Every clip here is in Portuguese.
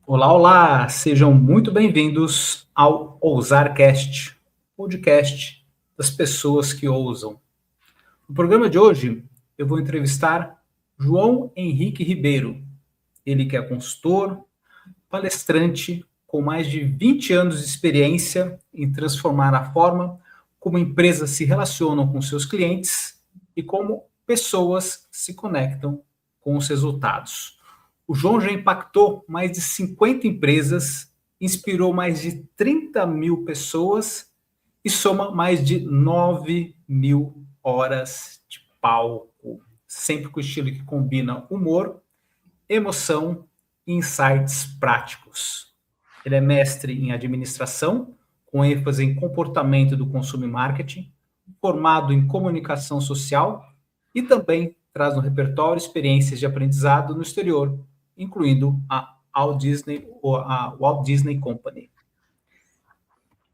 Olá, olá! Sejam muito bem-vindos ao OusarCast, podcast das pessoas que ousam. No programa de hoje, eu vou entrevistar João Henrique Ribeiro. Ele que é consultor, palestrante, com mais de 20 anos de experiência em transformar a forma como empresas se relacionam com seus clientes e como pessoas se conectam com os resultados. O João já impactou mais de 50 empresas, inspirou mais de 30 mil pessoas e soma mais de 9 mil horas de palco, sempre com o estilo que combina humor, emoção e insights práticos. Ele é mestre em administração, com ênfase em comportamento do consumo e marketing, formado em comunicação social e também traz no repertório experiências de aprendizado no exterior, incluindo a Walt Disney Company.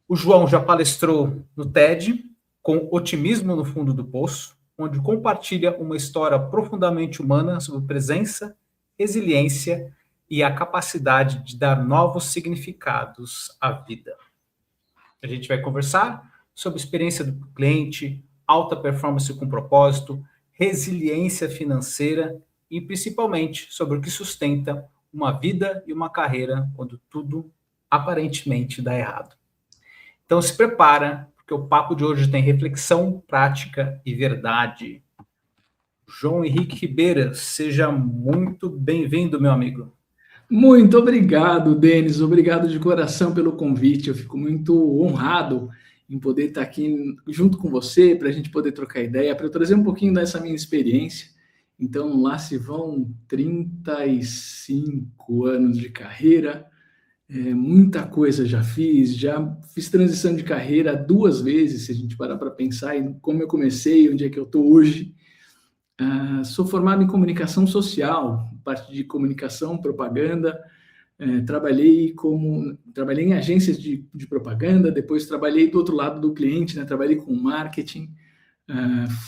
O João já palestrou no TED, com Otimismo no Fundo do Poço, onde compartilha uma história profundamente humana sobre presença, resiliência e a capacidade de dar novos significados à vida. A gente vai conversar sobre a experiência do cliente, alta performance com propósito, resiliência financeira e principalmente sobre o que sustenta uma vida e uma carreira quando tudo aparentemente dá errado. Então se prepara, porque o papo de hoje tem reflexão, prática e verdade. João Henrique Ribeiro, seja muito bem-vindo, meu amigo. Muito obrigado, Denis. Obrigado de coração pelo convite. Eu fico muito honrado em poder estar aqui junto com você, para a gente poder trocar ideia, para eu trazer um pouquinho dessa minha experiência. Então, lá se vão 35 anos de carreira, muita coisa já fiz transição de carreira 2 vezes, se a gente parar para pensar em como eu comecei, onde é que eu estou hoje. Sou formado em comunicação social, parte de comunicação, propaganda. Trabalhei em agências de propaganda, depois trabalhei do outro lado do cliente, né? Trabalhei com marketing.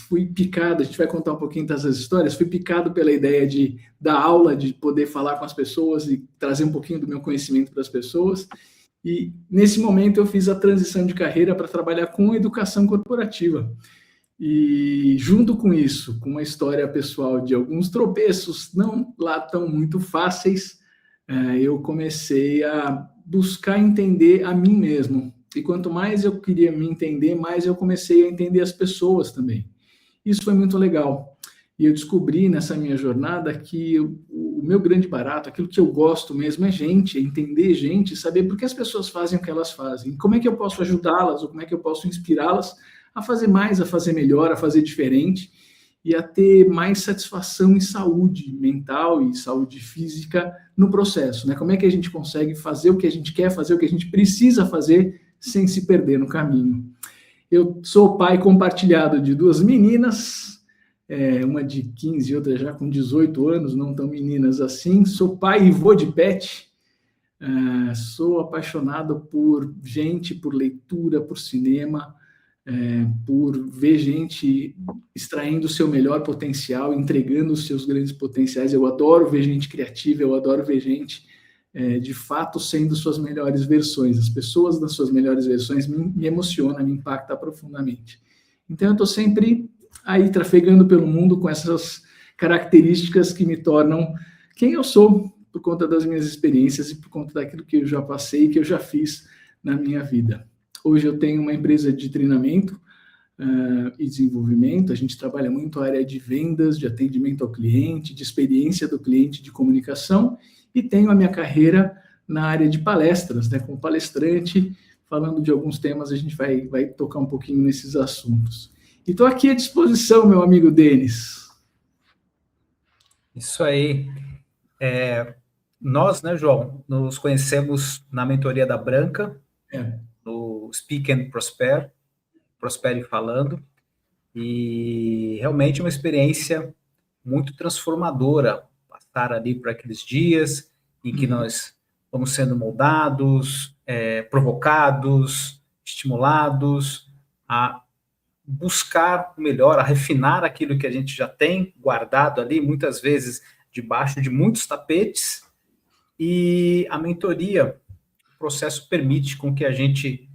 Fui picado, a gente vai contar um pouquinho dessas histórias, fui picado pela ideia de dar aula, de poder falar com as pessoas e trazer um pouquinho do meu conhecimento para as pessoas. E nesse momento eu fiz a transição de carreira para trabalhar com educação corporativa. E junto com isso, com uma história pessoal de alguns tropeços não lá tão muito fáceis, eu comecei a buscar entender a mim mesmo. E quanto mais eu queria me entender, mais eu comecei a entender as pessoas também. Isso foi muito legal. E eu descobri nessa minha jornada que o meu grande barato, aquilo que eu gosto mesmo é gente, é entender gente, saber por que as pessoas fazem o que elas fazem, como é que eu posso ajudá-las, ou como é que eu posso inspirá-las a fazer mais, a fazer melhor, a fazer diferente e a ter mais satisfação e saúde mental e saúde física no processo, né? Como é que a gente consegue fazer o que a gente quer fazer, o que a gente precisa fazer sem se perder no caminho. Eu sou pai compartilhado de 2 meninas, uma de 15 e outra já com 18 anos, não tão meninas assim. Sou pai e vô de pet. Sou apaixonado por gente, por leitura, por cinema, por ver gente extraindo o seu melhor potencial, entregando os seus grandes potenciais. Eu adoro ver gente criativa, eu adoro ver gente, de fato, sendo suas melhores versões. As pessoas das suas melhores versões me emocionam, me impactam profundamente. Então, eu estou sempre aí trafegando pelo mundo com essas características que me tornam quem eu sou, por conta das minhas experiências e por conta daquilo que eu já passei, que eu já fiz na minha vida. Hoje eu tenho uma empresa de treinamento e desenvolvimento. A gente trabalha muito a área de vendas, de atendimento ao cliente, de experiência do cliente, de comunicação, e tenho a minha carreira na área de palestras, né, como palestrante, falando de alguns temas. A gente vai tocar um pouquinho nesses assuntos. E estou aqui à disposição, meu amigo Denis. Isso aí. Nós, né, João, nos conhecemos na mentoria da Branca, no Speak and Prosper, Prospere Falando, e realmente uma experiência muito transformadora, passar ali por aqueles dias em que nós vamos sendo moldados, provocados, estimulados a buscar o melhor, a refinar aquilo que a gente já tem guardado ali, muitas vezes debaixo de muitos tapetes, E a mentoria, o processo permite com que a gente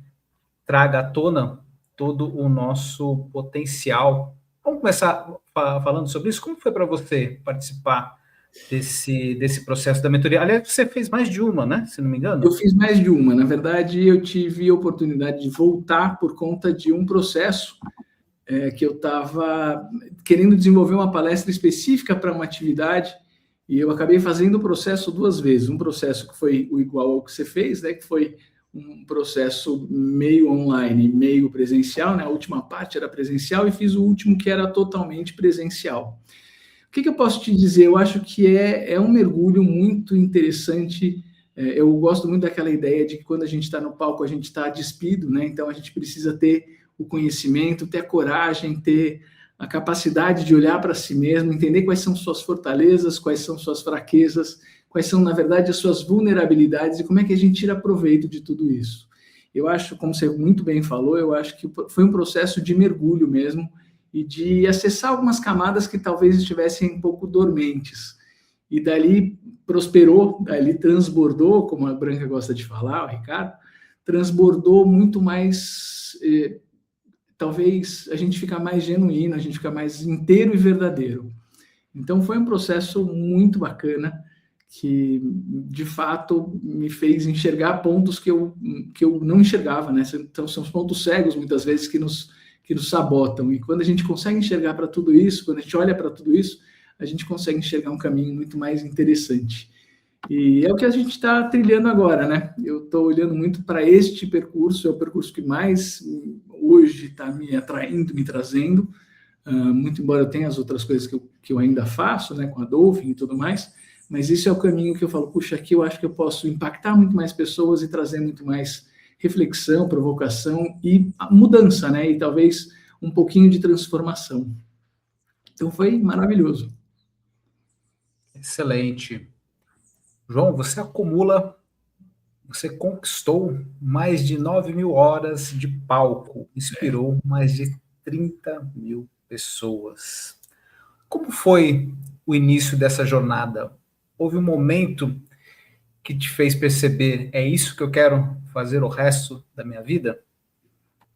traga à tona todo o nosso potencial. Vamos começar falando sobre isso? Como foi para você participar desse processo da mentoria? Aliás, você fez mais de uma, né? Se não me Eu engano. fiz mais de uma. Na verdade, eu tive a oportunidade de voltar por conta de um processo que eu estava querendo desenvolver uma palestra específica para uma atividade e eu acabei fazendo o processo duas vezes. Um processo que foi o igual ao que você fez, né? Que foi um processo meio online, meio presencial, né? A última parte era presencial e fiz o último que era totalmente presencial. O que eu posso te dizer? Eu acho que é um mergulho muito interessante. Eu gosto muito daquela ideia de que quando a gente está no palco, a gente está despido, né? Então a gente precisa ter o conhecimento, ter a coragem, ter a capacidade de olhar para si mesmo, entender quais são suas fortalezas, quais são suas fraquezas, quais são, na verdade, as suas vulnerabilidades e como é que a gente tira proveito de tudo isso. Eu acho, como você muito bem falou, eu acho que foi um processo de mergulho mesmo, e de acessar algumas camadas que talvez estivessem um pouco dormentes. E dali prosperou, dali transbordou, como a Branca gosta de falar, o Ricardo, transbordou muito mais, talvez a gente fica mais genuíno, a gente fica mais inteiro e verdadeiro. Então foi um processo muito bacana, que de fato me fez enxergar pontos que eu não enxergava, né? Então são os pontos cegos, muitas vezes, que nos sabotam. E quando a gente consegue enxergar para tudo isso, quando a gente olha para tudo isso, a gente consegue enxergar um caminho muito mais interessante. E é o que a gente está trilhando agora, né? Eu estou olhando muito para este percurso, é o percurso que mais hoje está me atraindo, me trazendo, muito embora eu tenha as outras coisas que eu ainda faço, né, com a Dolphin e tudo mais, mas isso é o caminho que eu falo, puxa, aqui eu acho que eu posso impactar muito mais pessoas e trazer muito mais reflexão, provocação e mudança, né? E talvez um pouquinho de transformação. Então foi maravilhoso. Excelente. João, você conquistou mais de 9.000 horas de palco, inspirou mais de 30.000 pessoas. Como foi o início dessa jornada? Houve um momento que te fez perceber, é isso que eu quero fazer o resto da minha vida?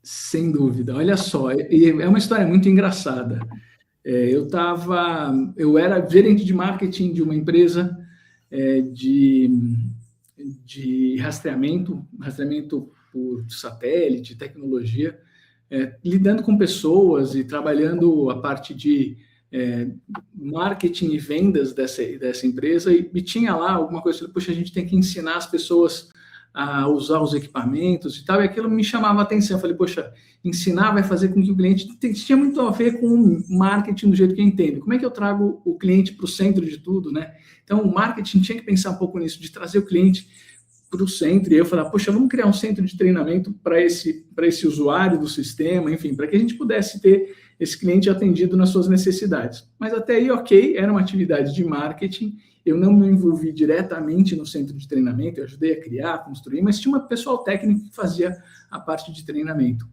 Sem dúvida. Olha só, é uma história muito engraçada. Eu era gerente de marketing de uma empresa de rastreamento por satélite, tecnologia, lidando com pessoas e trabalhando a parte de marketing e vendas dessa empresa, e tinha lá alguma coisa, poxa, a gente tem que ensinar as pessoas a usar os equipamentos e tal, e aquilo me chamava a atenção. Eu falei, poxa, ensinar vai fazer com que o cliente... Tinha muito a ver com o marketing do jeito que eu entendo. Como é que eu trago o cliente para o centro de tudo, né? Então, o marketing tinha que pensar um pouco nisso, de trazer o cliente para o centro, e eu falei, poxa, vamos criar um centro de treinamento para esse usuário do sistema, enfim, para que a gente pudesse ter esse cliente atendido nas suas necessidades. Mas até aí, ok, era uma atividade de marketing, eu não me envolvi diretamente no centro de treinamento, eu ajudei a criar, a construir, mas tinha um pessoal técnico que fazia a parte de treinamento.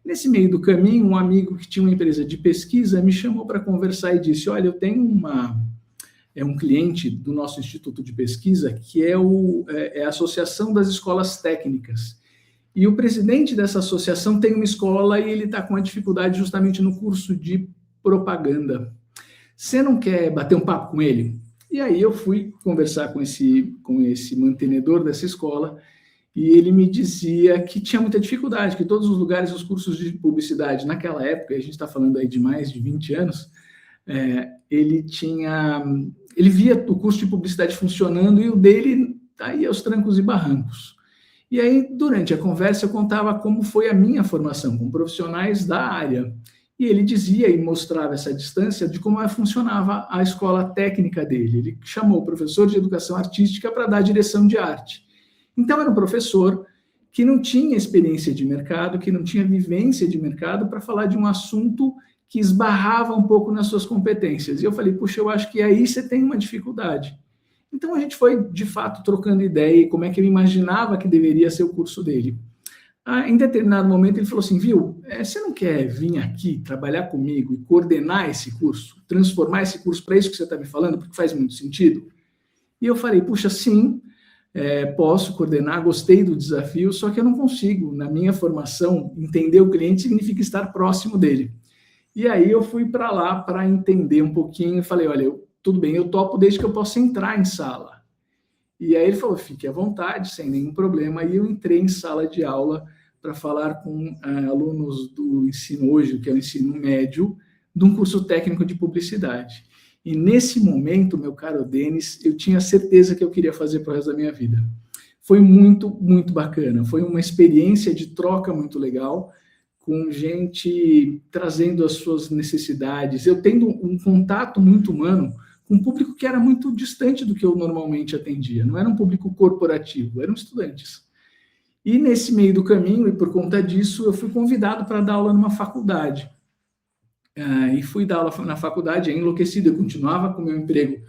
Nesse meio do caminho, um amigo que tinha uma empresa de pesquisa me chamou para conversar e disse, olha, eu tenho um cliente do nosso Instituto de Pesquisa que é a Associação das Escolas Técnicas. E o presidente dessa associação tem uma escola e ele está com uma dificuldade justamente no curso de propaganda. Você não quer bater um papo com ele? E aí eu fui conversar com esse mantenedor dessa escola e ele me dizia que tinha muita dificuldade, que todos os lugares, os cursos de publicidade naquela época, a gente está falando aí de mais de 20 anos, ele via o curso de publicidade funcionando e o dele aí aos trancos e barrancos. E aí, durante a conversa, eu contava como foi a minha formação com profissionais da área. E ele dizia e mostrava essa distância de como funcionava a escola técnica dele. Ele chamou o professor de educação artística para dar direção de arte. Então, era um professor que não tinha experiência de mercado, que não tinha vivência de mercado para falar de um assunto que esbarrava um pouco nas suas competências. E eu falei, puxa, eu acho que aí você tem uma dificuldade. Então, a gente foi, de fato, trocando ideia e como é que eu imaginava que deveria ser o curso dele. Em determinado momento, ele falou assim, viu, você não quer vir aqui trabalhar comigo e coordenar esse curso, transformar esse curso para isso que você está me falando, porque faz muito sentido? E eu falei, puxa, sim, posso coordenar, gostei do desafio, só que eu não consigo, na minha formação, entender o cliente significa estar próximo dele. E aí eu fui para lá para entender um pouquinho, falei, olha, tudo bem, eu topo desde que eu possa entrar em sala. E aí ele falou, fique à vontade, sem nenhum problema, e eu entrei em sala de aula para falar com alunos do ensino hoje, que é o ensino médio, de um curso técnico de publicidade. E nesse momento, meu caro Denis, eu tinha certeza que eu queria fazer para o resto da minha vida. Foi muito, muito bacana. Foi uma experiência de troca muito legal, com gente trazendo as suas necessidades. Eu tendo um contato muito humano com um público que era muito distante do que eu normalmente atendia. Não era um público corporativo, eram estudantes. E nesse meio do caminho, e por conta disso, eu fui convidado para dar aula numa faculdade. E fui dar aula na faculdade, enlouquecido. Eu continuava com o meu emprego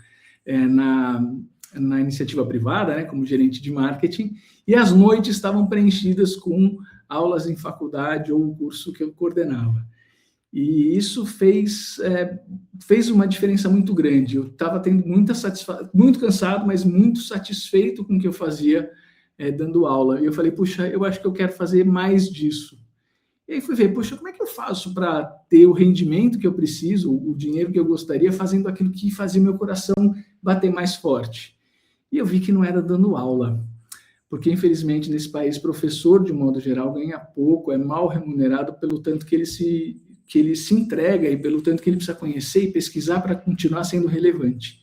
na iniciativa privada, né, como gerente de marketing, e as noites estavam preenchidas com aulas em faculdade ou o curso que eu coordenava. E isso fez uma diferença muito grande. Eu estava tendo muito cansado, mas muito satisfeito com o que eu fazia dando aula. E eu falei, puxa, eu acho que eu quero fazer mais disso. E aí fui ver, puxa, como é que eu faço para ter o rendimento que eu preciso, o dinheiro que eu gostaria, fazendo aquilo que fazia meu coração bater mais forte? E eu vi que não era dando aula, porque infelizmente nesse país, professor, de modo geral, ganha pouco, é mal remunerado pelo tanto que ele se entrega e pelo tanto que ele precisa conhecer e pesquisar para continuar sendo relevante.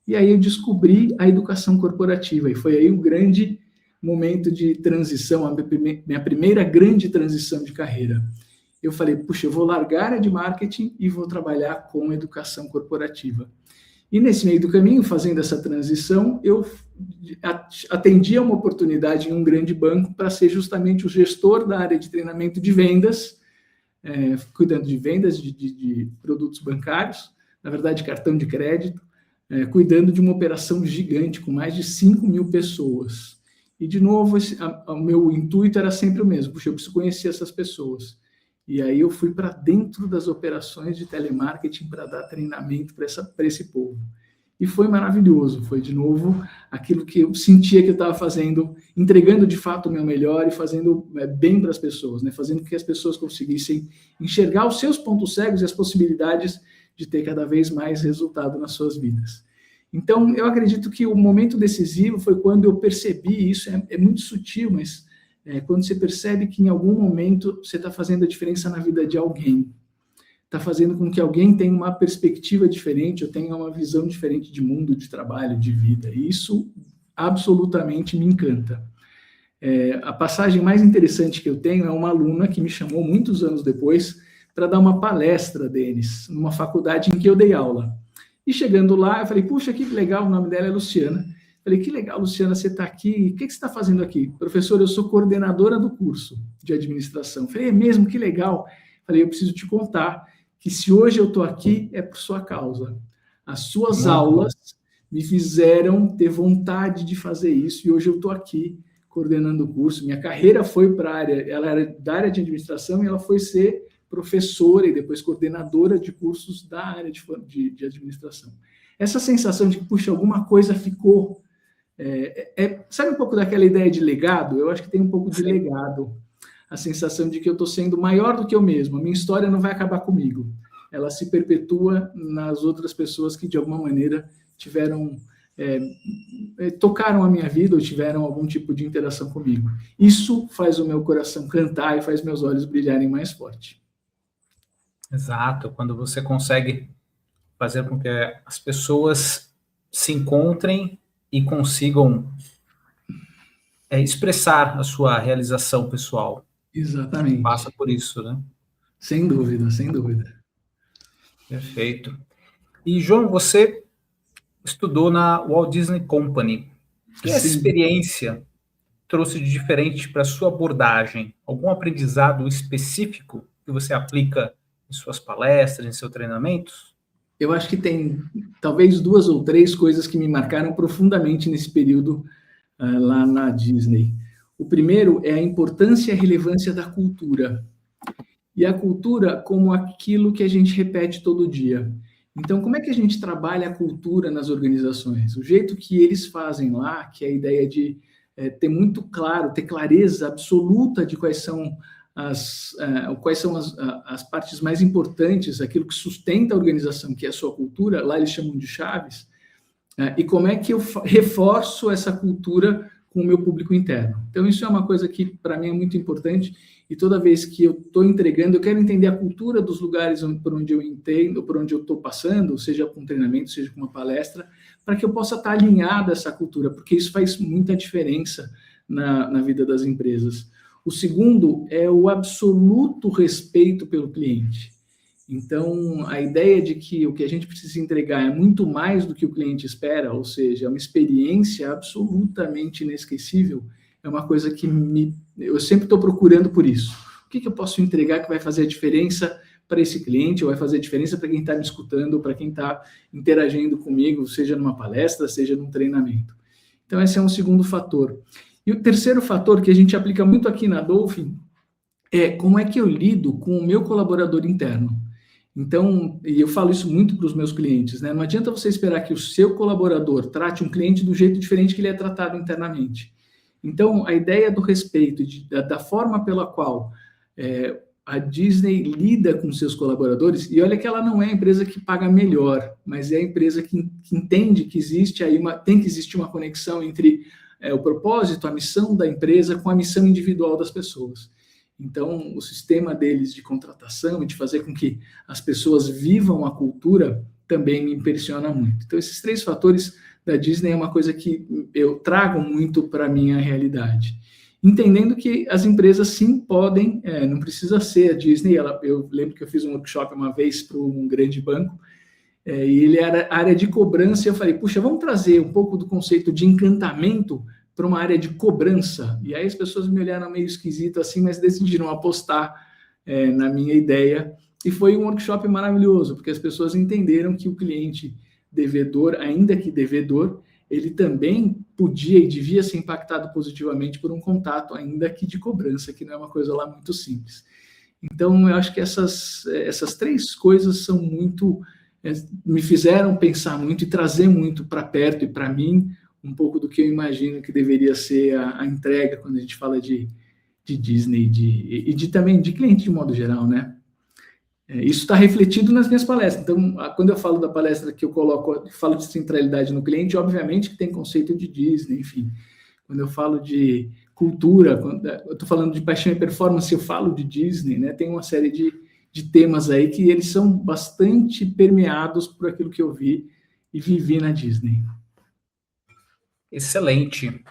E aí eu descobri a educação corporativa, e foi aí o grande momento de transição, a minha primeira grande transição de carreira. Eu falei, puxa, eu vou largar a área de marketing e vou trabalhar com educação corporativa. E nesse meio do caminho, fazendo essa transição, eu atendi a uma oportunidade em um grande banco para ser justamente o gestor da área de treinamento de vendas, cuidando de vendas de produtos bancários, na verdade, cartão de crédito, cuidando de uma operação gigante com mais de 5.000 pessoas. E, de novo, o meu intuito era sempre o mesmo. Puxa, eu preciso conhecer essas pessoas. E aí eu fui para dentro das operações de telemarketing para dar treinamento para esse povo. E foi maravilhoso. Foi, de novo, aquilo que eu sentia que eu estava fazendo, entregando, de fato, o meu melhor e fazendo bem para as pessoas, né? Fazendo com que as pessoas conseguissem enxergar os seus pontos cegos e as possibilidades de ter cada vez mais resultado nas suas vidas. Então, eu acredito que o momento decisivo foi quando eu percebi isso, é muito sutil, mas quando você percebe que em algum momento você está fazendo a diferença na vida de alguém, está fazendo com que alguém tenha uma perspectiva diferente, ou tenha uma visão diferente de mundo, de trabalho, de vida, e isso absolutamente me encanta. A passagem mais interessante que eu tenho é uma aluna que me chamou muitos anos depois para dar uma palestra, Denis, numa faculdade em que eu dei aula. E chegando lá, eu falei, puxa, que legal, o nome dela é Luciana. Falei, que legal, Luciana, você está aqui, o que você está fazendo aqui? Professor, eu sou coordenadora do curso de administração. Falei, é mesmo, que legal. Falei, eu preciso te contar que se hoje eu estou aqui, é por sua causa. As suas aulas me fizeram ter vontade de fazer isso, e hoje eu estou aqui coordenando o curso. Minha carreira foi para a área, ela era da área de administração, e ela foi ser professora e depois coordenadora de cursos da área de administração. Essa sensação de que, puxa, alguma coisa ficou... sabe um pouco daquela ideia de legado? Eu acho que tem um pouco de legado. A sensação de que eu estou sendo maior do que eu mesmo. A minha história não vai acabar comigo. Ela se perpetua nas outras pessoas que, de alguma maneira, tocaram a minha vida ou tiveram algum tipo de interação comigo. Isso faz o meu coração cantar e faz meus olhos brilharem mais forte. Exato, quando você consegue fazer com que as pessoas se encontrem e consigam expressar a sua realização pessoal. Exatamente. Passa por isso, né? Sem dúvida, sem dúvida. Perfeito. E, João, você estudou na Walt Disney Company. O que essa experiência trouxe de diferente para a sua abordagem? Algum aprendizado específico que você aplica em suas palestras, em seus treinamentos? Eu acho que tem talvez 2 ou 3 coisas que me marcaram profundamente nesse período lá na Disney. O primeiro é a importância e a relevância da cultura. E a cultura como aquilo que a gente repete todo dia. Então, como é que a gente trabalha a cultura nas organizações? O jeito que eles fazem lá, que é a ideia de ter muito claro, ter clareza absoluta de quais são as partes mais importantes, aquilo que sustenta a organização, que é a sua cultura, lá eles chamam de chaves, e como é que eu reforço essa cultura com o meu público interno. Então, isso é uma coisa que, para mim, é muito importante, e toda vez que eu estou entregando, eu quero entender a cultura dos lugares por onde eu entendo, por onde eu estou passando, seja com treinamento, seja com uma palestra, para que eu possa estar alinhado a essa cultura, porque isso faz muita diferença na vida das empresas. O segundo é o absoluto respeito pelo cliente. Então, a ideia de que o que a gente precisa entregar é muito mais do que o cliente espera, ou seja, é uma experiência absolutamente inesquecível, é uma coisa que eu sempre estou procurando por isso. O que eu posso entregar que vai fazer a diferença para esse cliente, ou vai fazer a diferença para quem está me escutando, ou para quem está interagindo comigo, seja numa palestra, seja num treinamento. Então, esse é um segundo fator. E o terceiro fator que a gente aplica muito aqui na Dolphin é como é que eu lido com o meu colaborador interno. Então, e eu falo isso muito para os meus clientes, né? Não adianta você esperar que o seu colaborador trate um cliente do jeito diferente que ele é tratado internamente. Então, a ideia do respeito, da forma pela qual a Disney lida com seus colaboradores, e olha que ela não é a empresa que paga melhor, mas é a empresa que entende que existe aí tem que existir uma conexão entre o propósito, a missão da empresa com a missão individual das pessoas. Então, o sistema deles de contratação e de fazer com que as pessoas vivam a cultura também me impressiona muito. Então, esses três fatores da Disney é uma coisa que eu trago muito para a minha realidade. Entendendo que as empresas, sim, podem, não precisa ser a Disney. Eu lembro que eu fiz um workshop uma vez para um grande banco, e ele era área de cobrança, e eu falei, puxa, vamos trazer um pouco do conceito de encantamento para uma área de cobrança. E aí as pessoas me olharam meio esquisito assim, mas decidiram apostar na minha ideia. E foi um workshop maravilhoso, porque as pessoas entenderam que o cliente devedor, ainda que devedor, ele também podia e devia ser impactado positivamente por um contato, ainda que de cobrança, que não é uma coisa lá muito simples. Então, eu acho que essas três coisas são muito... me fizeram pensar muito e trazer muito para perto e para mim um pouco do que eu imagino que deveria ser a entrega quando a gente fala de Disney e também de cliente de modo geral, né? Isso está refletido nas minhas palestras. Então, quando eu falo da palestra que eu falo de centralidade no cliente, obviamente que tem conceito de Disney, enfim. Quando eu falo de cultura, quando eu estou falando de paixão e performance, eu falo de Disney, né? Tem uma série de temas aí que eles são bastante permeados por aquilo que eu vi e vivi na Disney. Excelente.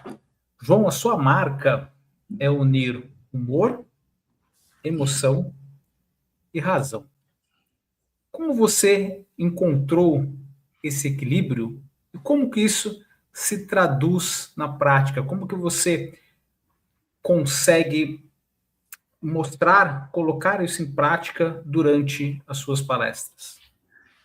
João, a sua marca é unir humor, emoção e razão. Como você encontrou esse equilíbrio e como que isso se traduz na prática? Como que você consegue mostrar, colocar isso em prática durante as suas palestras?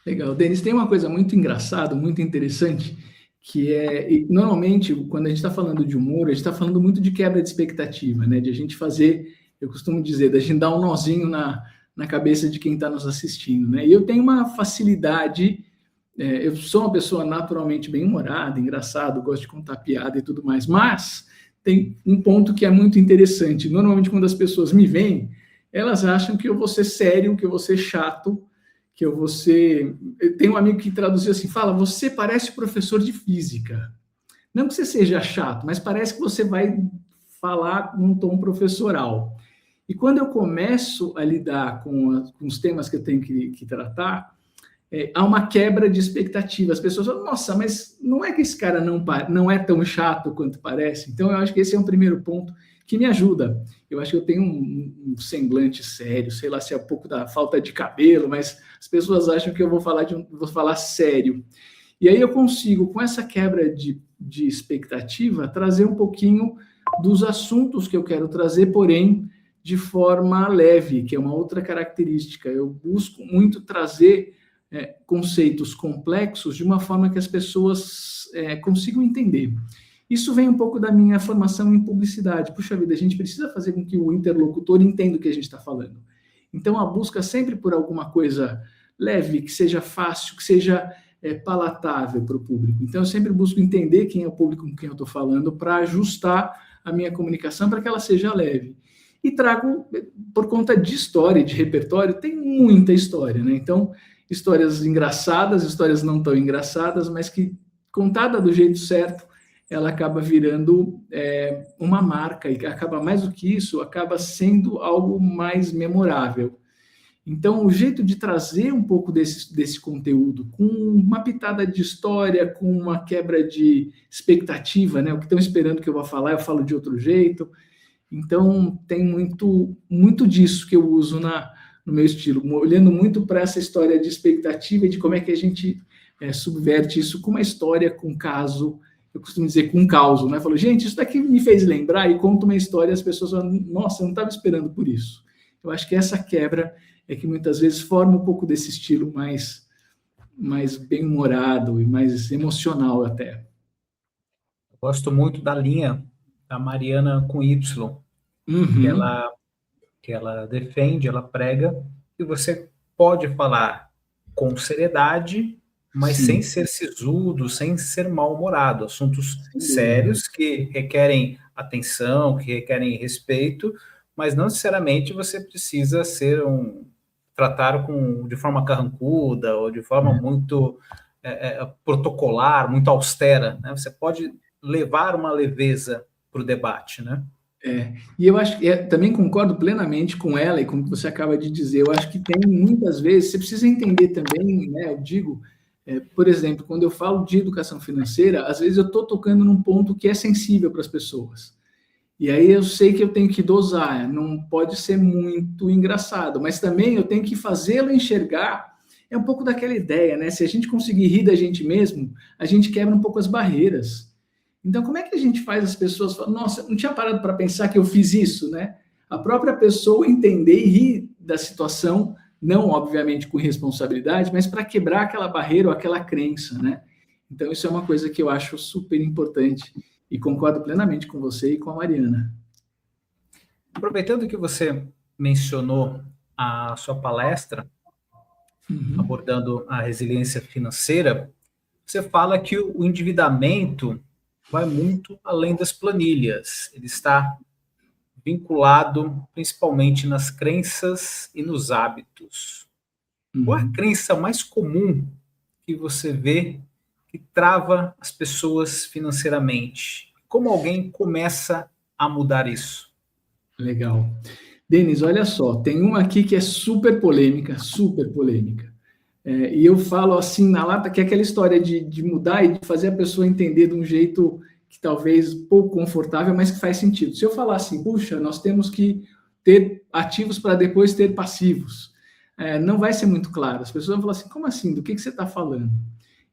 Legal. Denis, tem uma coisa muito engraçada, muito interessante, que normalmente, quando a gente está falando de humor, a gente está falando muito de quebra de expectativa, né? De a gente fazer, eu costumo dizer, da gente dar um nozinho na cabeça de quem está nos assistindo, né? E eu tenho uma facilidade, eu sou uma pessoa naturalmente bem-humorada, engraçado, gosto de contar piada e tudo mais, mas tem um ponto que é muito interessante. Normalmente, quando as pessoas me veem, elas acham que eu vou ser sério, que eu vou ser chato, que eu vou ser... Eu tenho um amigo que traduziu assim, fala, você parece professor de física. Não que você seja chato, mas parece que você vai falar num tom professoral. E quando eu começo a lidar com os temas que eu tenho que tratar, há uma quebra de expectativa. As pessoas falam, nossa, mas não é que esse cara não é tão chato quanto parece? Então, eu acho que esse é um primeiro ponto que me ajuda. Eu acho que eu tenho um semblante sério, sei lá se é um pouco da falta de cabelo, mas as pessoas acham que eu vou falar sério. E aí eu consigo, com essa quebra de expectativa, trazer um pouquinho dos assuntos que eu quero trazer, porém, de forma leve, que é uma outra característica. Eu busco muito trazer conceitos complexos de uma forma que as pessoas consigam entender. Isso vem um pouco da minha formação em publicidade. Puxa vida, a gente precisa fazer com que o interlocutor entenda o que a gente está falando. Então, a busca sempre por alguma coisa leve, que seja fácil, que seja palatável para o público. Então, eu sempre busco entender quem é o público com quem eu estou falando para ajustar a minha comunicação para que ela seja leve. E trago, por conta de história, de repertório, tem muita história, né? Então, histórias engraçadas, histórias não tão engraçadas, mas que, contada do jeito certo, ela acaba virando uma marca, e acaba, mais do que isso, acaba sendo algo mais memorável. Então, o jeito de trazer um pouco desse conteúdo, com uma pitada de história, com uma quebra de expectativa, né? O que estão esperando que eu vá falar, eu falo de outro jeito. Então, tem muito disso que eu uso no meu estilo, olhando muito para essa história de expectativa e de como é que a gente subverte isso com uma história, com caso, eu costumo dizer com um caos, né? Eu falo, gente, isso daqui me fez lembrar, e conto uma história e as pessoas falam, nossa, eu não estava esperando por isso. Eu acho que essa quebra é que muitas vezes forma um pouco desse estilo mais bem-humorado e mais emocional até. Eu gosto muito da linha da Mariana com Y, Uhum. que ela defende, ela prega, que você pode falar com seriedade, mas sem Sim, ser sisudo, sem ser mal-humorado. Assuntos sem dúvida. sérios que requerem atenção, que requerem respeito, mas não necessariamente você precisa tratar de forma carrancuda ou de forma muito protocolar, muito austera, né? Você pode levar uma leveza para o debate, né? E eu acho que também concordo plenamente com ela e com o que você acaba de dizer. Eu acho que tem muitas vezes, você precisa entender também, né? Eu digo, por exemplo, quando eu falo de educação financeira, às vezes eu estou tocando num ponto que é sensível para as pessoas. E aí eu sei que eu tenho que dosar, não pode ser muito engraçado, mas também eu tenho que fazê-lo enxergar. É um pouco daquela ideia, né? Se a gente conseguir rir da gente mesmo, a gente quebra um pouco as barreiras. Então, como é que a gente faz as pessoas falarem, nossa, não tinha parado para pensar que eu fiz isso, né? A própria pessoa entender e rir da situação, não obviamente com responsabilidade, mas para quebrar aquela barreira ou aquela crença, né? Então, isso é uma coisa que eu acho super importante e concordo plenamente com você e com a Mariana. Aproveitando que você mencionou a sua palestra, Uhum. abordando a resiliência financeira, você fala que o endividamento vai muito além das planilhas. Ele está vinculado principalmente nas crenças e nos hábitos. Qual é a Uhum. crença mais comum que você vê que trava as pessoas financeiramente? Como alguém começa a mudar isso? Legal. Denis, olha só, tem uma aqui que é super polêmica, super polêmica. E eu falo assim na lata, que é aquela história de mudar e de fazer a pessoa entender de um jeito que talvez pouco confortável, mas que faz sentido. Se eu falar assim, puxa, nós temos que ter ativos para depois ter passivos, não vai ser muito claro. As pessoas vão falar assim, como assim? Do que você está falando?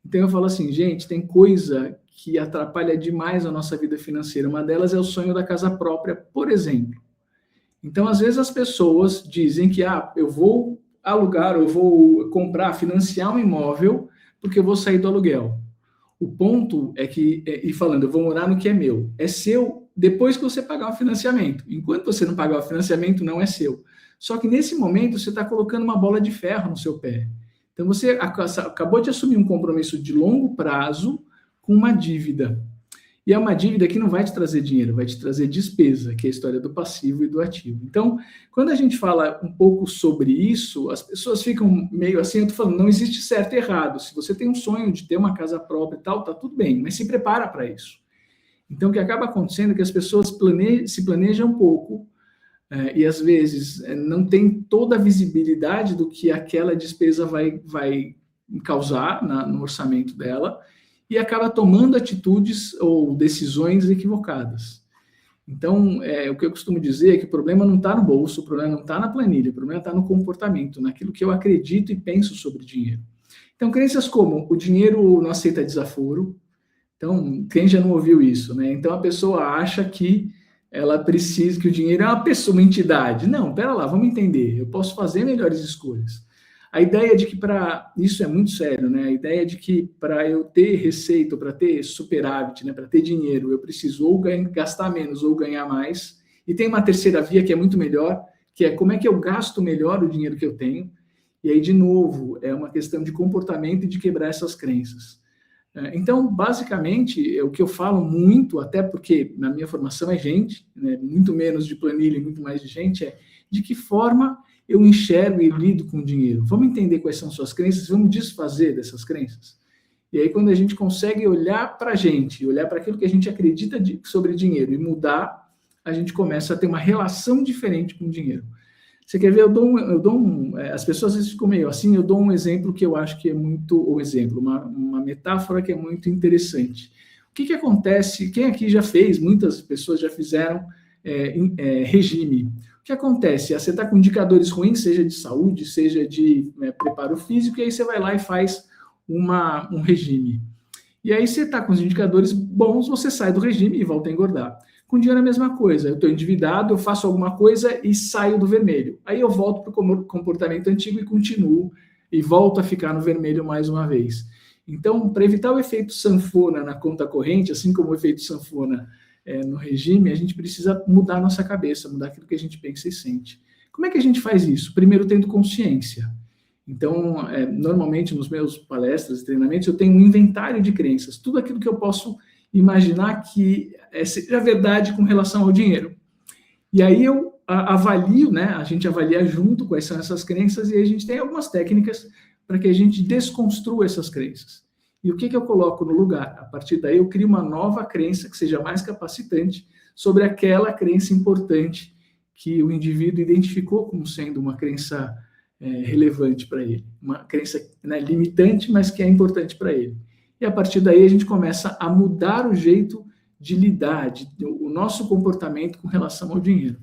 Então eu falo assim, gente, tem coisa que atrapalha demais a nossa vida financeira. Uma delas é o sonho da casa própria, por exemplo. Então, às vezes as pessoas dizem que eu vou alugar, eu vou comprar, financiar um imóvel porque eu vou sair do aluguel. O ponto é que, e falando, eu vou morar no que é meu. É seu depois que você pagar o financiamento. Enquanto você não pagar o financiamento, não é seu. Só que nesse momento você está colocando uma bola de ferro no seu pé. Então você acabou de assumir um compromisso de longo prazo com uma dívida. E é uma dívida que não vai te trazer dinheiro, vai te trazer despesa, que é a história do passivo e do ativo. Então, quando a gente fala um pouco sobre isso, as pessoas ficam meio assim, eu estou falando, não existe certo e errado. Se você tem um sonho de ter uma casa própria e tal, tá tudo bem, mas se prepara para isso. Então, o que acaba acontecendo é que as pessoas se planejam um pouco e, às vezes, não tem toda a visibilidade do que aquela despesa vai causar no orçamento dela, e acaba tomando atitudes ou decisões equivocadas. Então, o que eu costumo dizer é que o problema não está no bolso, o problema não está na planilha, o problema está no comportamento, naquilo que eu acredito e penso sobre dinheiro. Então, crenças como o dinheiro não aceita desaforo. Então, quem já não ouviu isso, né? Então, a pessoa acha que ela precisa, que o dinheiro é uma pessoa, uma entidade. Não, pera lá, vamos entender. Eu posso fazer melhores escolhas. A ideia de que para isso é muito sério, né? A ideia de que para eu ter receita, para ter superávit, né, para ter dinheiro, eu preciso ou gastar menos ou ganhar mais. E tem uma terceira via que é muito melhor, que é como é que eu gasto melhor o dinheiro que eu tenho. E aí, de novo, é uma questão de comportamento e de quebrar essas crenças. Então, basicamente, o que eu falo muito, até porque na minha formação é gente, né, muito menos de planilha e muito mais de gente, é de que forma eu enxergo e lido com o dinheiro. Vamos entender quais são suas crenças, vamos desfazer dessas crenças. E aí, quando a gente consegue olhar para a gente, olhar para aquilo que a gente acredita sobre dinheiro e mudar, a gente começa a ter uma relação diferente com o dinheiro. Você quer ver? As pessoas às vezes ficam meio assim, eu dou um exemplo que eu acho que é muito, uma metáfora que é muito interessante. O que acontece? Quem aqui já fez, muitas pessoas já fizeram regime. O que acontece? Você está com indicadores ruins, seja de saúde, seja de preparo físico, e aí você vai lá e faz um regime. E aí você está com os indicadores bons, você sai do regime e volta a engordar. Com dinheiro é a mesma coisa. Eu estou endividado, eu faço alguma coisa e saio do vermelho. Aí eu volto para o comportamento antigo e continuo e volto a ficar no vermelho mais uma vez. Então, para evitar o efeito sanfona na conta corrente, assim como o efeito sanfona no regime, a gente precisa mudar a nossa cabeça, mudar aquilo que a gente pensa e sente. Como é que a gente faz isso? Primeiro, tendo consciência. Então, normalmente nos meus palestras e treinamentos, eu tenho um inventário de crenças, tudo aquilo que eu posso imaginar que seja verdade com relação ao dinheiro. E aí eu avalio, né? A gente avalia junto quais são essas crenças e aí a gente tem algumas técnicas para que a gente desconstrua essas crenças. E o que eu coloco no lugar? A partir daí eu crio uma nova crença que seja mais capacitante sobre aquela crença importante que o indivíduo identificou como sendo uma crença relevante para ele. Uma crença limitante, mas que é importante para ele. E a partir daí a gente começa a mudar o jeito de lidar, o nosso comportamento com relação ao dinheiro.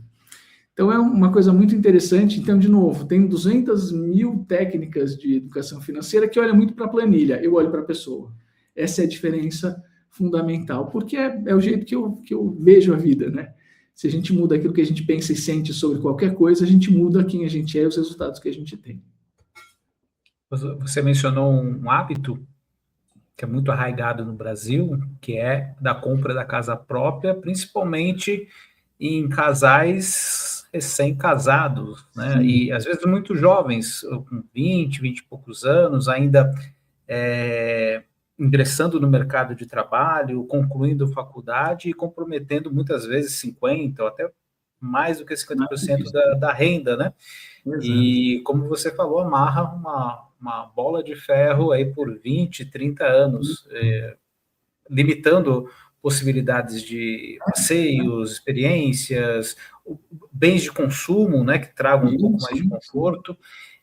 Então é uma coisa muito interessante. Então, de novo, tem 200 mil técnicas de educação financeira que olham muito para a planilha, eu olho para a pessoa. Essa é a diferença fundamental, porque é o jeito que eu vejo a vida, né? Se a gente muda aquilo que a gente pensa e sente sobre qualquer coisa, a gente muda quem a gente é e os resultados que a gente tem. Você mencionou um hábito que é muito arraigado no Brasil, que é da compra da casa própria, principalmente em casais recém-casados, né? E às vezes muito jovens, com 20 e poucos anos, ainda ingressando no mercado de trabalho, concluindo faculdade e comprometendo muitas vezes 50% ou até mais do que 50% da renda, né? Exato. E como você falou, amarra uma bola de ferro aí por 20, 30 anos, limitando possibilidades de passeios, experiências, bens de consumo, né, que tragam um pouco mais de conforto,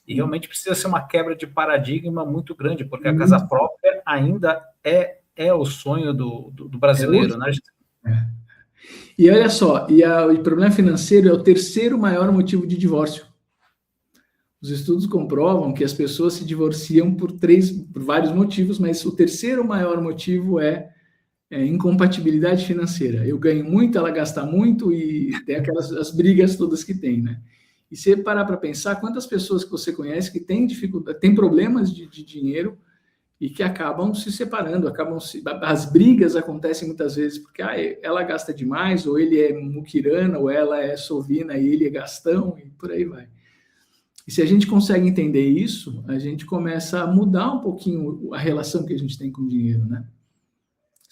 e realmente precisa ser uma quebra de paradigma muito grande, porque a casa própria ainda é o sonho do brasileiro, né? E olha só, o problema financeiro é o terceiro maior motivo de divórcio. Os estudos comprovam que as pessoas se divorciam por vários motivos, mas o terceiro maior motivo é incompatibilidade financeira. Eu ganho muito, ela gasta muito e tem as brigas todas que tem, né? E se você parar para pensar, quantas pessoas que você conhece que têm dificuldade, têm problemas de dinheiro e que acabam se separando, as brigas acontecem muitas vezes porque ela gasta demais, ou ele é muquirana, ou ela é sovina e ele é gastão, e por aí vai. E se a gente consegue entender isso, a gente começa a mudar um pouquinho a relação que a gente tem com o dinheiro, né?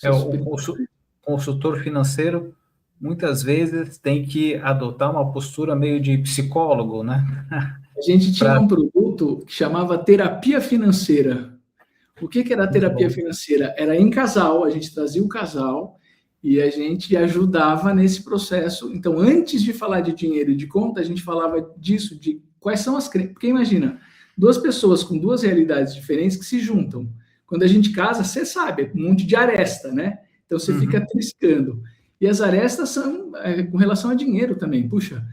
O consultor financeiro muitas vezes tem que adotar uma postura meio de psicólogo, né? A gente tinha um produto que chamava terapia financeira. O que era a terapia financeira? Era em casal, a gente trazia o casal e a gente ajudava nesse processo. Então, antes de falar de dinheiro e de conta, a gente falava disso, de quais são as crenças. Porque imagina, duas pessoas com duas realidades diferentes que se juntam. Quando a gente casa, você sabe, um monte de aresta, né? Então você fica triscando. E as arestas são com relação a dinheiro também. Puxa,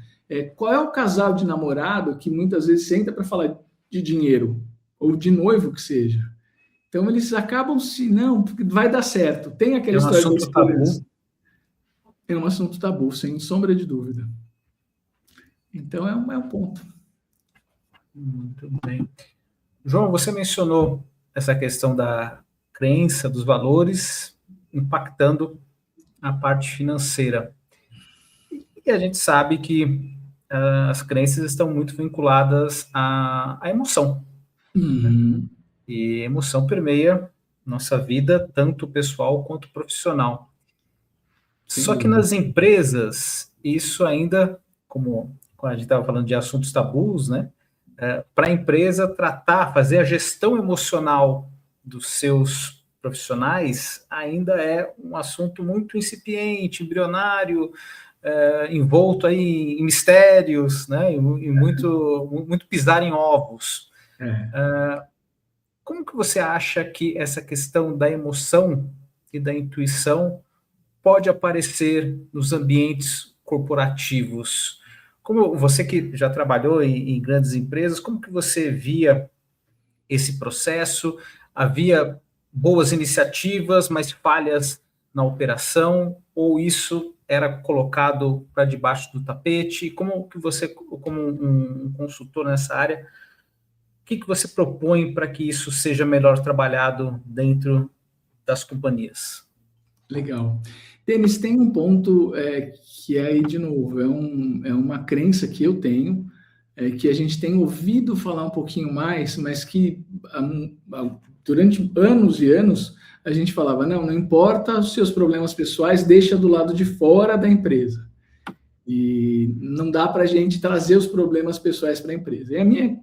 qual é o casal de namorado que muitas vezes senta para falar de dinheiro? Ou de noivo que seja. Então eles acabam não, porque vai dar certo. Tem aquela história de tabu. É um assunto tabu, sem sombra de dúvida. Então é um ponto. Muito bem. João, você mencionou essa questão da crença, dos valores, impactando a parte financeira. E a gente sabe que as crenças estão muito vinculadas à emoção. Uhum. E emoção permeia nossa vida, tanto pessoal quanto profissional. Sem Só que dúvida. nas empresas, isso ainda, como a gente estava falando de assuntos tabus, né? Para a empresa tratar, fazer a gestão emocional dos seus profissionais, ainda é um assunto muito incipiente, embrionário, envolto aí em mistérios, né? E muito pisar em ovos. É. Como que você acha que essa questão da emoção e da intuição pode aparecer nos ambientes corporativos? Como você que já trabalhou em grandes empresas, como que você via esse processo? Havia boas iniciativas, mas falhas na operação, ou isso era colocado para debaixo do tapete? Como que você, como um consultor nessa área, o que que você propõe para que isso seja melhor trabalhado dentro das companhias? Legal. Denis, tem um ponto que é aí, de novo, é uma crença que eu tenho, que a gente tem ouvido falar um pouquinho mais, mas que durante anos e anos a gente falava, não importa os seus problemas pessoais, deixa do lado de fora da empresa. E não dá para a gente trazer os problemas pessoais para a empresa.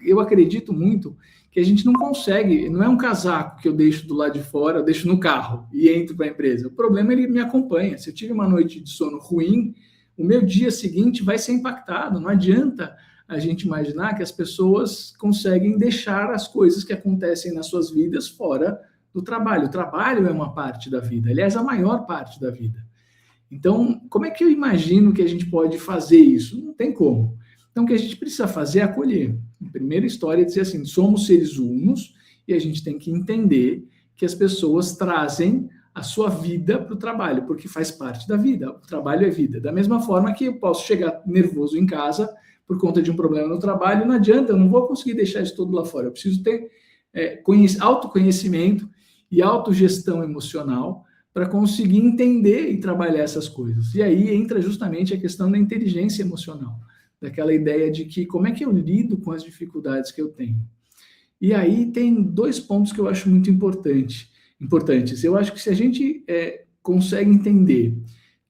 Eu acredito muito que a gente não consegue, não é um casaco que eu deixo do lado de fora, eu deixo no carro e entro para a empresa. O problema ele me acompanha. Se eu tive uma noite de sono ruim, o meu dia seguinte vai ser impactado. Não adianta a gente imaginar que as pessoas conseguem deixar as coisas que acontecem nas suas vidas fora do trabalho. O trabalho é uma parte da vida, aliás, a maior parte da vida. Então, como é que eu imagino que a gente pode fazer isso? Não tem como. Então, o que a gente precisa fazer é acolher. A primeira história é dizer assim, somos seres humanos e a gente tem que entender que as pessoas trazem a sua vida para o trabalho, porque faz parte da vida. O trabalho é vida. Da mesma forma que eu posso chegar nervoso em casa por conta de um problema no trabalho, não adianta, eu não vou conseguir deixar isso tudo lá fora. Eu preciso ter autoconhecimento e autogestão emocional para conseguir entender e trabalhar essas coisas. E aí entra justamente a questão da inteligência emocional, daquela ideia de que como é que eu lido com as dificuldades que eu tenho. E aí tem dois pontos que eu acho muito importantes. Eu acho que se a gente consegue entender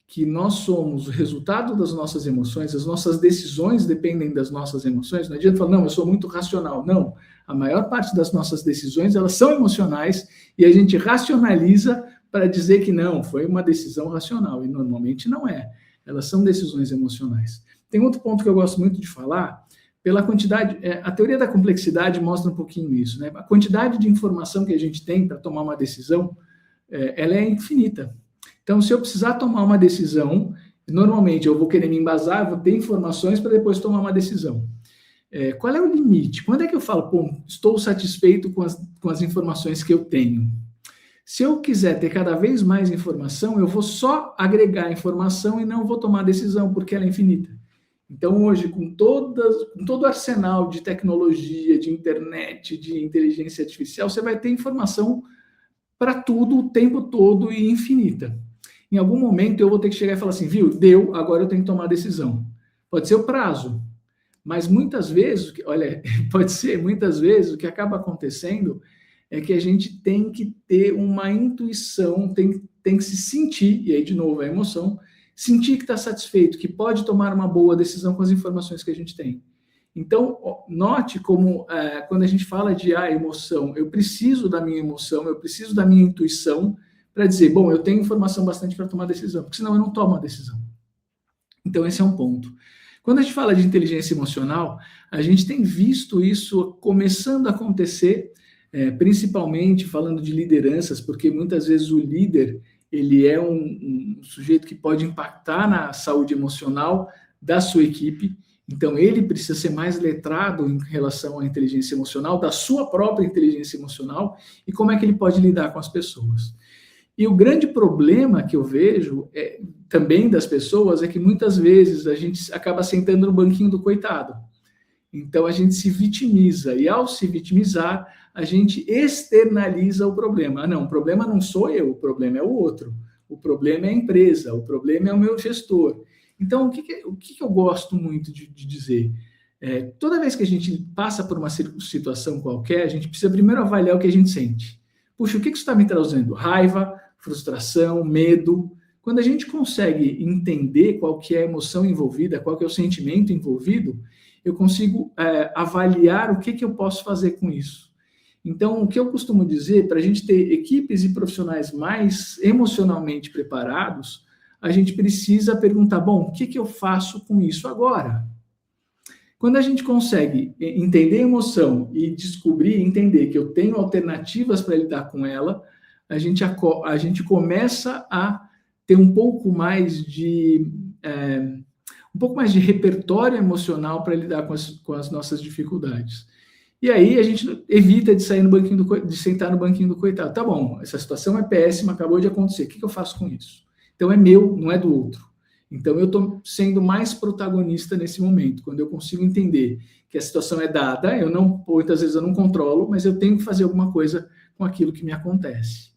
que nós somos o resultado das nossas emoções, as nossas decisões dependem das nossas emoções, não adianta falar, não, eu sou muito racional. Não, a maior parte das nossas decisões, elas são emocionais e a gente racionaliza para dizer que não, foi uma decisão racional, e normalmente não é. Elas são decisões emocionais. Tem outro ponto que eu gosto muito de falar, pela quantidade, a teoria da complexidade mostra um pouquinho isso, né? A quantidade de informação que a gente tem para tomar uma decisão, ela é infinita. Então, se eu precisar tomar uma decisão, normalmente eu vou querer me embasar, vou ter informações para depois tomar uma decisão. Qual é o limite? Quando é que eu falo, pô, estou satisfeito com as informações que eu tenho? Se eu quiser ter cada vez mais informação, eu vou só agregar informação e não vou tomar decisão, porque ela é infinita. Então, hoje, com todo o arsenal de tecnologia, de internet, de inteligência artificial, você vai ter informação para tudo, o tempo todo e infinita. Em algum momento, eu vou ter que chegar e falar assim, viu, deu, agora eu tenho que tomar decisão. Pode ser o prazo, mas muitas vezes, olha, pode ser muitas vezes o que acaba acontecendo é que a gente tem que ter uma intuição, tem que se sentir, e aí de novo a emoção, sentir que está satisfeito, que pode tomar uma boa decisão com as informações que a gente tem. Então, note como quando a gente fala de emoção, eu preciso da minha emoção, eu preciso da minha intuição para dizer, bom, eu tenho informação bastante para tomar decisão, porque senão eu não tomo a decisão. Então, esse é um ponto. Quando a gente fala de inteligência emocional, a gente tem visto isso começando a acontecer, principalmente falando de lideranças, porque muitas vezes o líder ele é um sujeito que pode impactar na saúde emocional da sua equipe, então ele precisa ser mais letrado em relação à inteligência emocional, da sua própria inteligência emocional, e como é que ele pode lidar com as pessoas. E o grande problema que eu vejo também das pessoas é que muitas vezes a gente acaba sentando no banquinho do coitado. Então, a gente se vitimiza, e ao se vitimizar, a gente externaliza o problema. Não, o problema não sou eu, o problema é o outro. O problema é a empresa, o problema é o meu gestor. Então, o que eu gosto muito de dizer? Toda vez que a gente passa por uma situação qualquer, a gente precisa primeiro avaliar o que a gente sente. Puxa, o que isso está me trazendo? Raiva, frustração, medo. Quando a gente consegue entender qual que é a emoção envolvida, qual que é o sentimento envolvido, eu consigo avaliar o que eu posso fazer com isso. Então, o que eu costumo dizer, para a gente ter equipes e profissionais mais emocionalmente preparados, a gente precisa perguntar, bom, o que eu faço com isso agora? Quando a gente consegue entender a emoção e descobrir, entender que eu tenho alternativas para lidar com ela, a gente começa a ter um pouco mais de repertório emocional para lidar com as nossas dificuldades. E aí a gente evita de sentar no banquinho do coitado. Tá bom, essa situação é péssima, acabou de acontecer. O que eu faço com isso? Então é meu, não é do outro. Então eu estou sendo mais protagonista nesse momento, quando eu consigo entender que a situação é dada, muitas vezes eu não controlo, mas eu tenho que fazer alguma coisa com aquilo que me acontece.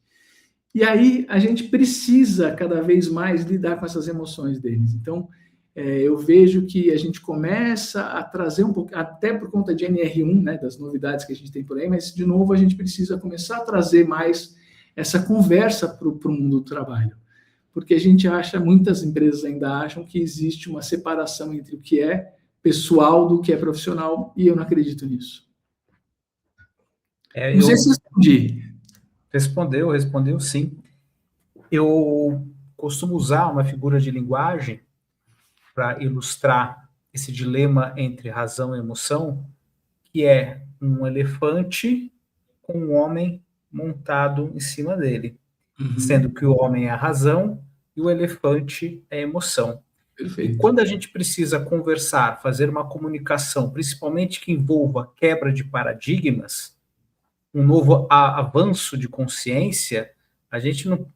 E aí a gente precisa cada vez mais lidar com essas emoções deles. Então eu vejo que a gente começa a trazer um pouco, até por conta de NR1, né, das novidades que a gente tem por aí, mas de novo a gente precisa começar a trazer mais essa conversa para o mundo do trabalho. Porque a gente muitas empresas ainda acham que existe uma separação entre o que é pessoal do que é profissional, e eu não acredito nisso. Não sei se respondi. Respondeu sim. Eu costumo usar uma figura de linguagem para ilustrar esse dilema entre razão e emoção, que é um elefante com um homem montado em cima dele, sendo que o homem é a razão e o elefante é a emoção. Perfeito. E quando a gente precisa conversar, fazer uma comunicação, principalmente que envolva quebra de paradigmas, um novo avanço de consciência, a gente não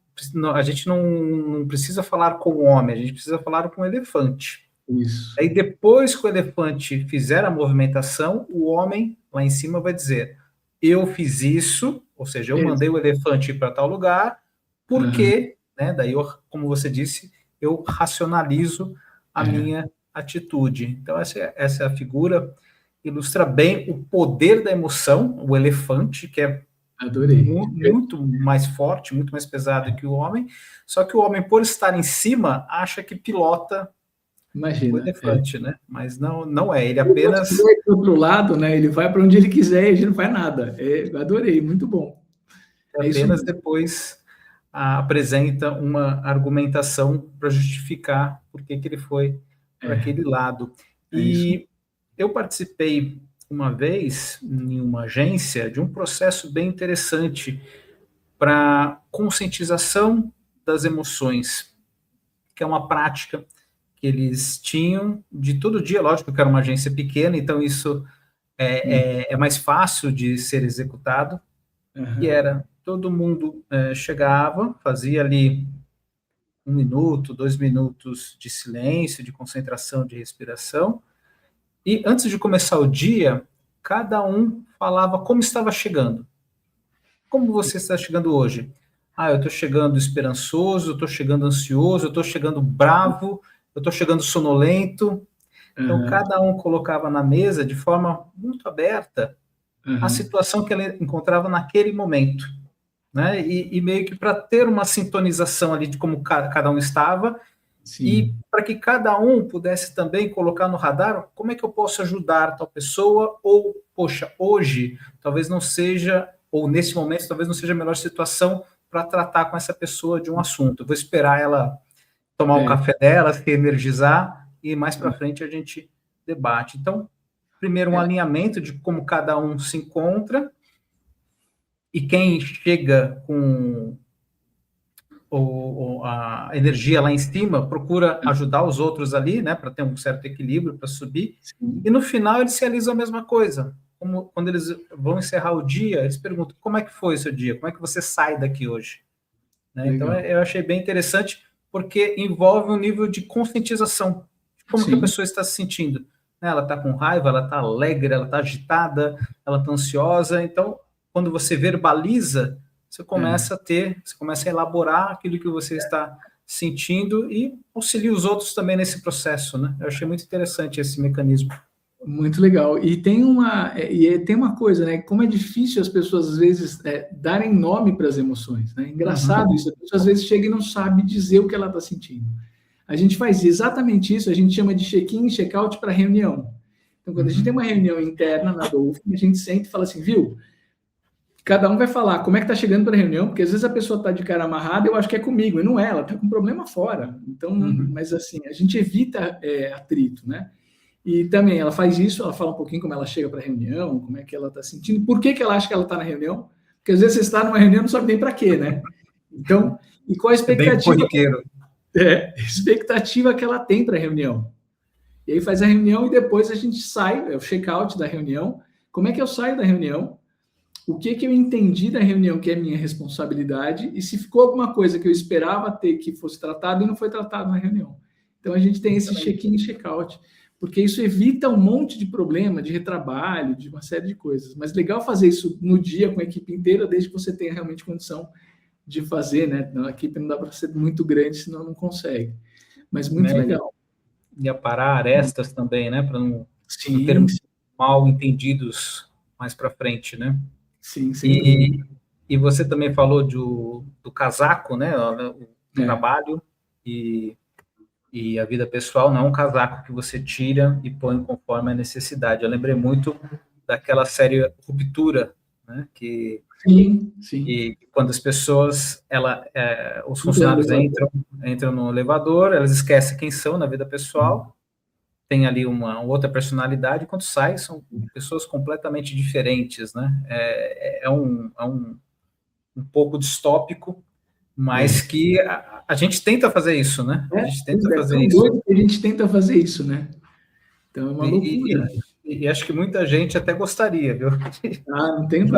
precisa falar com o homem, a gente precisa falar com o elefante. Isso. Aí depois que o elefante fizer a movimentação, o homem lá em cima vai dizer, eu fiz isso, ou seja, eu mandei o elefante para tal lugar, porque, né, daí, como você disse, eu racionalizo a minha atitude. Então essa é a figura, ilustra bem o poder da emoção, o elefante, que é muito mais forte, muito mais pesado que o homem, só que o homem, por estar em cima, acha que pilota o elefante, né? Mas não é, ele apenas... Ele vai para o outro lado, né? Ele vai para onde ele quiser e a gente não faz nada. Eu adorei, muito bom. Apenas depois apresenta uma argumentação para justificar por que ele foi para aquele lado. E eu participei uma vez em uma agência de um processo bem interessante para conscientização das emoções, que é uma prática que eles tinham de todo dia, lógico que era uma agência pequena, então isso é mais fácil de ser executado, que era todo mundo chegava, fazia ali 1 minuto, 2 minutos de silêncio, de concentração, de respiração, e antes de começar o dia, cada um falava como estava chegando. Como você está chegando hoje? Eu estou chegando esperançoso, eu estou chegando ansioso, eu estou chegando bravo, eu estou chegando sonolento. Então, cada um colocava na mesa, de forma muito aberta, a situação que ele encontrava naquele momento, né? E meio que para ter uma sintonização ali de como cada um estava, sim, e para que cada um pudesse também colocar no radar como é que eu posso ajudar tal pessoa, ou, poxa, hoje talvez não seja, ou nesse momento talvez não seja a melhor situação para tratar com essa pessoa de um assunto. Eu vou esperar ela tomar o café dela, se energizar, e mais para frente a gente debate. Então, primeiro um alinhamento de como cada um se encontra, e quem chega com a energia lá em cima, procura ajudar os outros ali, né, para ter um certo equilíbrio, para subir. Sim. E no final eles realizam a mesma coisa. Quando eles vão encerrar o dia, eles perguntam, como é que foi o seu dia? Como é que você sai daqui hoje? Né? Então, eu achei bem interessante, porque envolve um nível de conscientização de como que a pessoa está se sentindo. Né? Ela está com raiva, ela está alegre, ela está agitada, ela está ansiosa. Então, quando você verbaliza, você começa a elaborar aquilo que você está sentindo e auxilia os outros também nesse processo, né? Eu achei muito interessante esse mecanismo. Muito legal. E tem uma coisa, né? Como é difícil as pessoas, às vezes, darem nome para as emoções, né? Engraçado isso. A pessoa, às vezes, chega e não sabe dizer o que ela está sentindo. A gente faz exatamente isso, a gente chama de check-in e check-out para reunião. Então, quando a gente tem uma reunião interna na Dolphin, a gente senta e fala assim, viu? Cada um vai falar como é que está chegando para a reunião, porque às vezes a pessoa está de cara amarrada, eu acho que é comigo, e não é, ela está com um problema fora. Então, mas assim, a gente evita atrito, né? E também ela faz isso, ela fala um pouquinho como ela chega para a reunião, como é que ela está sentindo, por que ela acha que ela está na reunião, porque às vezes você está numa reunião e não sabe nem para quê, né? Então, e qual a expectativa? Bem corriqueiro. Expectativa que ela tem para a reunião. E aí faz a reunião e depois a gente sai, é o check-out da reunião. Como é que eu saio da reunião? O que eu entendi da reunião que é minha responsabilidade e se ficou alguma coisa que eu esperava ter que fosse tratado e não foi tratado na reunião. Então, a gente tem esse check-in e check-out, porque isso evita um monte de problema, de retrabalho, de uma série de coisas. Mas legal fazer isso no dia com a equipe inteira, desde que você tenha realmente condição de fazer, né? A equipe não dá para ser muito grande, senão não consegue. Mas muito legal. E aparar arestas também, né? Para não termos mal entendidos mais para frente, né? Sim, sim. E você também falou do casaco, né? O trabalho e a vida pessoal não é um casaco que você tira e põe conforme a necessidade. Eu lembrei muito daquela série Ruptura, né? Sim. E quando as pessoas, os funcionários entram no elevador, elas esquecem quem são na vida pessoal, tem ali uma outra personalidade, e quando saem, são pessoas completamente diferentes, né? É um pouco distópico, mas que a gente tenta fazer isso, né? A gente tenta fazer isso. A gente tenta fazer isso, né? Então é uma loucura. E acho que muita gente até gostaria, viu? Não tem de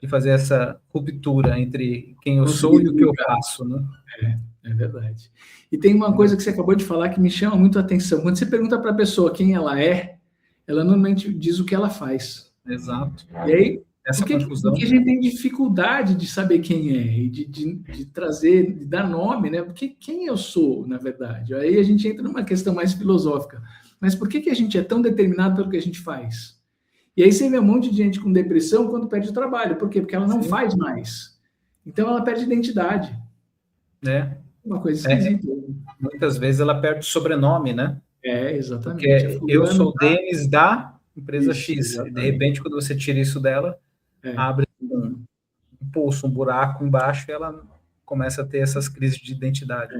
fazer essa ruptura entre quem eu sou e o que eu faço, né? É verdade. E tem uma coisa que você acabou de falar que me chama muito a atenção. Quando você pergunta para a pessoa quem ela é, ela normalmente diz o que ela faz. Exato. E aí, essa confusão. Porque a gente tem dificuldade de saber quem é e de trazer, de dar nome, né? Porque quem eu sou, na verdade? Aí a gente entra numa questão mais filosófica. Mas por que a gente é tão determinado pelo que a gente faz? E aí você vê um monte de gente com depressão quando perde o trabalho. Por quê? Porque ela não faz mais. Então ela perde identidade. Uma coisa esquisita. Muitas vezes ela perde o sobrenome, né? Exatamente. Porque eu sou o Denis da empresa X. E de repente, quando você tira isso dela, abre um pulso, um buraco embaixo e ela começa a ter essas crises de identidade.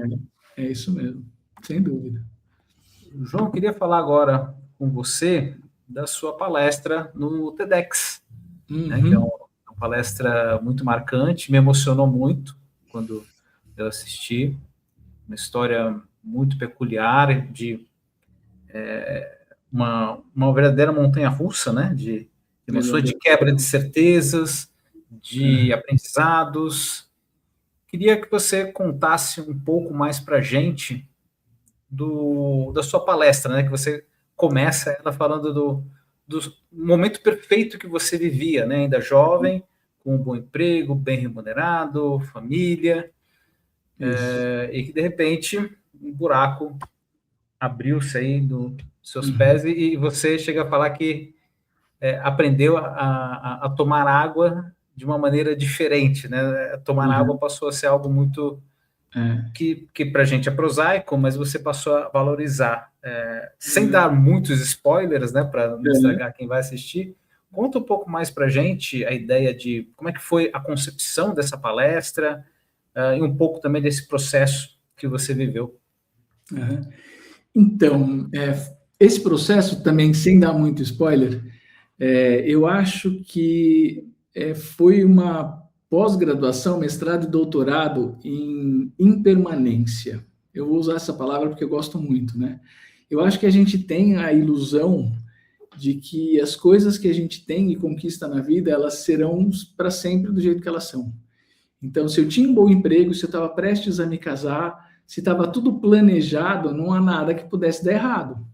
É isso mesmo, sem dúvida. João, eu queria falar agora com você da sua palestra no TEDx, né, que é uma palestra muito marcante, me emocionou muito quando eu assisti, uma história muito peculiar de uma verdadeira montanha-russa, né, de emoções, de quebra de certezas, de aprendizados. Queria que você contasse um pouco mais para a gente da sua palestra, né, que você começa ela falando do momento perfeito que você vivia, né, ainda jovem, com um bom emprego, bem remunerado, família, e que de repente um buraco abriu-se aí dos seus pés e você chega a falar que aprendeu a tomar água de uma maneira diferente, né? Tomar água passou a ser algo muito que para a gente é prosaico, mas você passou a valorizar. Sem dar muitos spoilers, né, para não estragar quem vai assistir, conta um pouco mais para a gente a ideia de como é que foi a concepção dessa palestra e um pouco também desse processo que você viveu. Então, esse processo também, sem dar muito spoiler, eu acho que foi uma pós-graduação, mestrado e doutorado em impermanência. Eu vou usar essa palavra porque eu gosto muito, né? Eu acho que a gente tem a ilusão de que as coisas que a gente tem e conquista na vida, elas serão para sempre do jeito que elas são. Então, se eu tinha um bom emprego, se eu estava prestes a me casar, se estava tudo planejado, não há nada que pudesse dar errado.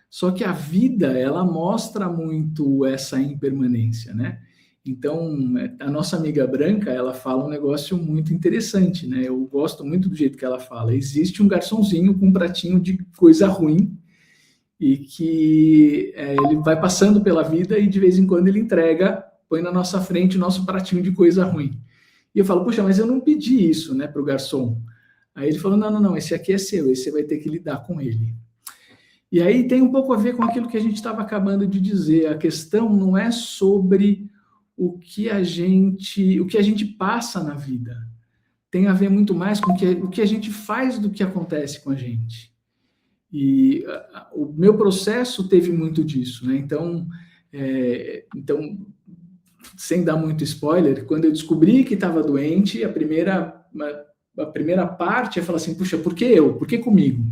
Só que a vida, ela mostra muito essa impermanência, né? Então, a nossa amiga Branca, ela fala um negócio muito interessante, né? Eu gosto muito do jeito que ela fala. Existe um garçonzinho com um pratinho de coisa ruim e que ele vai passando pela vida e de vez em quando ele entrega, põe na nossa frente o nosso pratinho de coisa ruim. E eu falo, poxa, mas eu não pedi isso, né, para o garçom. Aí ele falou, não, esse aqui é seu, esse você vai ter que lidar com ele. E aí tem um pouco a ver com aquilo que a gente estava acabando de dizer. A questão não é sobre o que a gente passa na vida. Tem a ver muito mais com o que a gente faz do que acontece com a gente. E o meu processo teve muito disso, né? Então, sem dar muito spoiler, quando eu descobri que estava doente, a primeira parte é falar assim, puxa, por que eu? Por que comigo?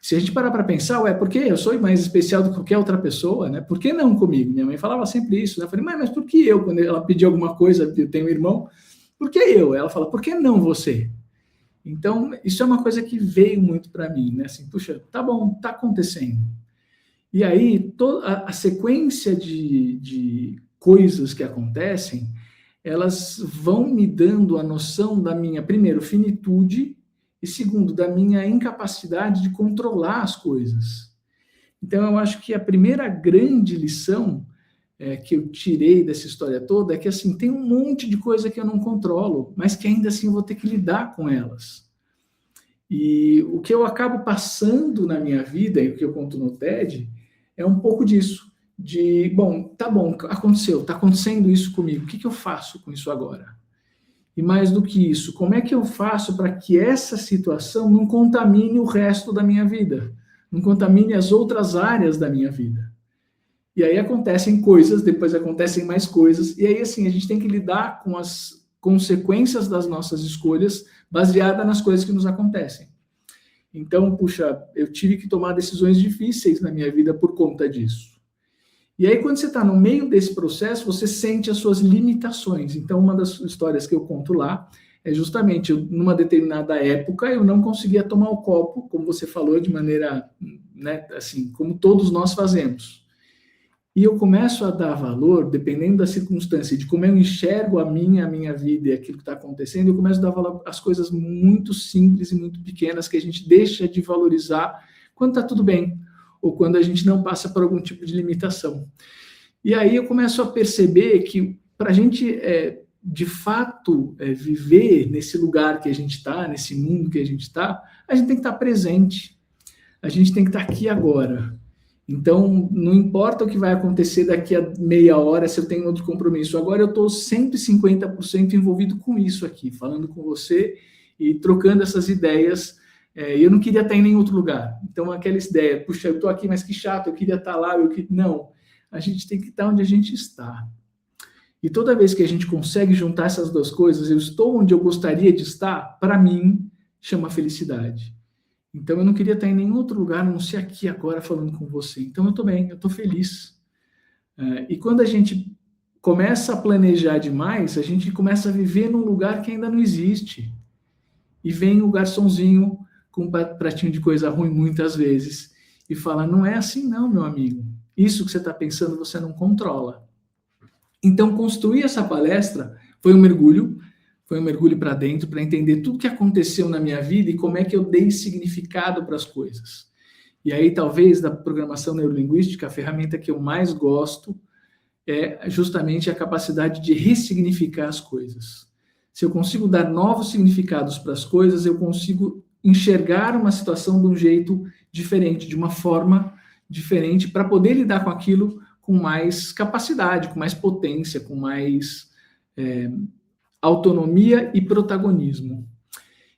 Se a gente parar para pensar, por que eu sou mais especial do que qualquer outra pessoa, né? Por que não comigo? Minha mãe falava sempre isso, né? Eu falei, mas por que eu? Quando ela pedia alguma coisa, eu tenho um irmão, por que eu? Ela fala, por que não você? Então, isso é uma coisa que veio muito para mim, né? Assim, puxa, tá bom, tá acontecendo. E aí, toda a sequência de coisas que acontecem, elas vão me dando a noção da minha, primeiro, finitude, e segundo, da minha incapacidade de controlar as coisas. Então, eu acho que a primeira grande lição que eu tirei dessa história toda é que, assim, tem um monte de coisa que eu não controlo, mas que ainda assim eu vou ter que lidar com elas. E o que eu acabo passando na minha vida, e o que eu conto no TED, é um pouco disso, tá bom, aconteceu, tá acontecendo isso comigo, o que eu faço com isso agora? E mais do que isso, como é que eu faço para que essa situação não contamine o resto da minha vida? Não contamine as outras áreas da minha vida? E aí acontecem coisas, depois acontecem mais coisas, e aí assim, a gente tem que lidar com as consequências das nossas escolhas baseada nas coisas que nos acontecem. Então, puxa, eu tive que tomar decisões difíceis na minha vida por conta disso. E aí, quando você está no meio desse processo, você sente as suas limitações. Então, uma das histórias que eu conto lá é justamente, numa determinada época, eu não conseguia tomar o copo, como você falou, de maneira, né, assim, como todos nós fazemos. E eu começo a dar valor, dependendo da circunstância, de como eu enxergo a minha vida e aquilo que está acontecendo, eu começo a dar valor às coisas muito simples e muito pequenas que a gente deixa de valorizar quando está tudo bem, ou quando a gente não passa por algum tipo de limitação. E aí eu começo a perceber que para a gente, de fato, viver nesse lugar que a gente está, nesse mundo que a gente está, a gente tem que estar presente, a gente tem que estar aqui agora. Então, não importa o que vai acontecer daqui a meia hora, se eu tenho outro compromisso. Agora eu estou 150% envolvido com isso aqui, falando com você e trocando essas ideias. Eu não queria estar em nenhum outro lugar. Então, aquela ideia, puxa, eu estou aqui, mas que chato, eu queria estar lá. Não, a gente tem que estar onde a gente está. E toda vez que a gente consegue juntar essas duas coisas, eu estou onde eu gostaria de estar, para mim, chama felicidade. Então, eu não queria estar em nenhum outro lugar, a não ser aqui agora falando com você. Então, eu estou bem, eu estou feliz. E quando a gente começa a planejar demais, a gente começa a viver num lugar que ainda não existe. E vem o garçonzinho com um pratinho de coisa ruim muitas vezes e fala, não é assim não, meu amigo. Isso que você está pensando, você não controla. Então, construir essa palestra foi um mergulho para dentro, para entender tudo que aconteceu na minha vida e como é que eu dei significado para as coisas. E aí, talvez, da programação neurolinguística, a ferramenta que eu mais gosto é justamente a capacidade de ressignificar as coisas. Se eu consigo dar novos significados para as coisas, eu consigo enxergar uma situação de um jeito diferente, de uma forma diferente, para poder lidar com aquilo com mais capacidade, com mais potência, com mais autonomia e protagonismo.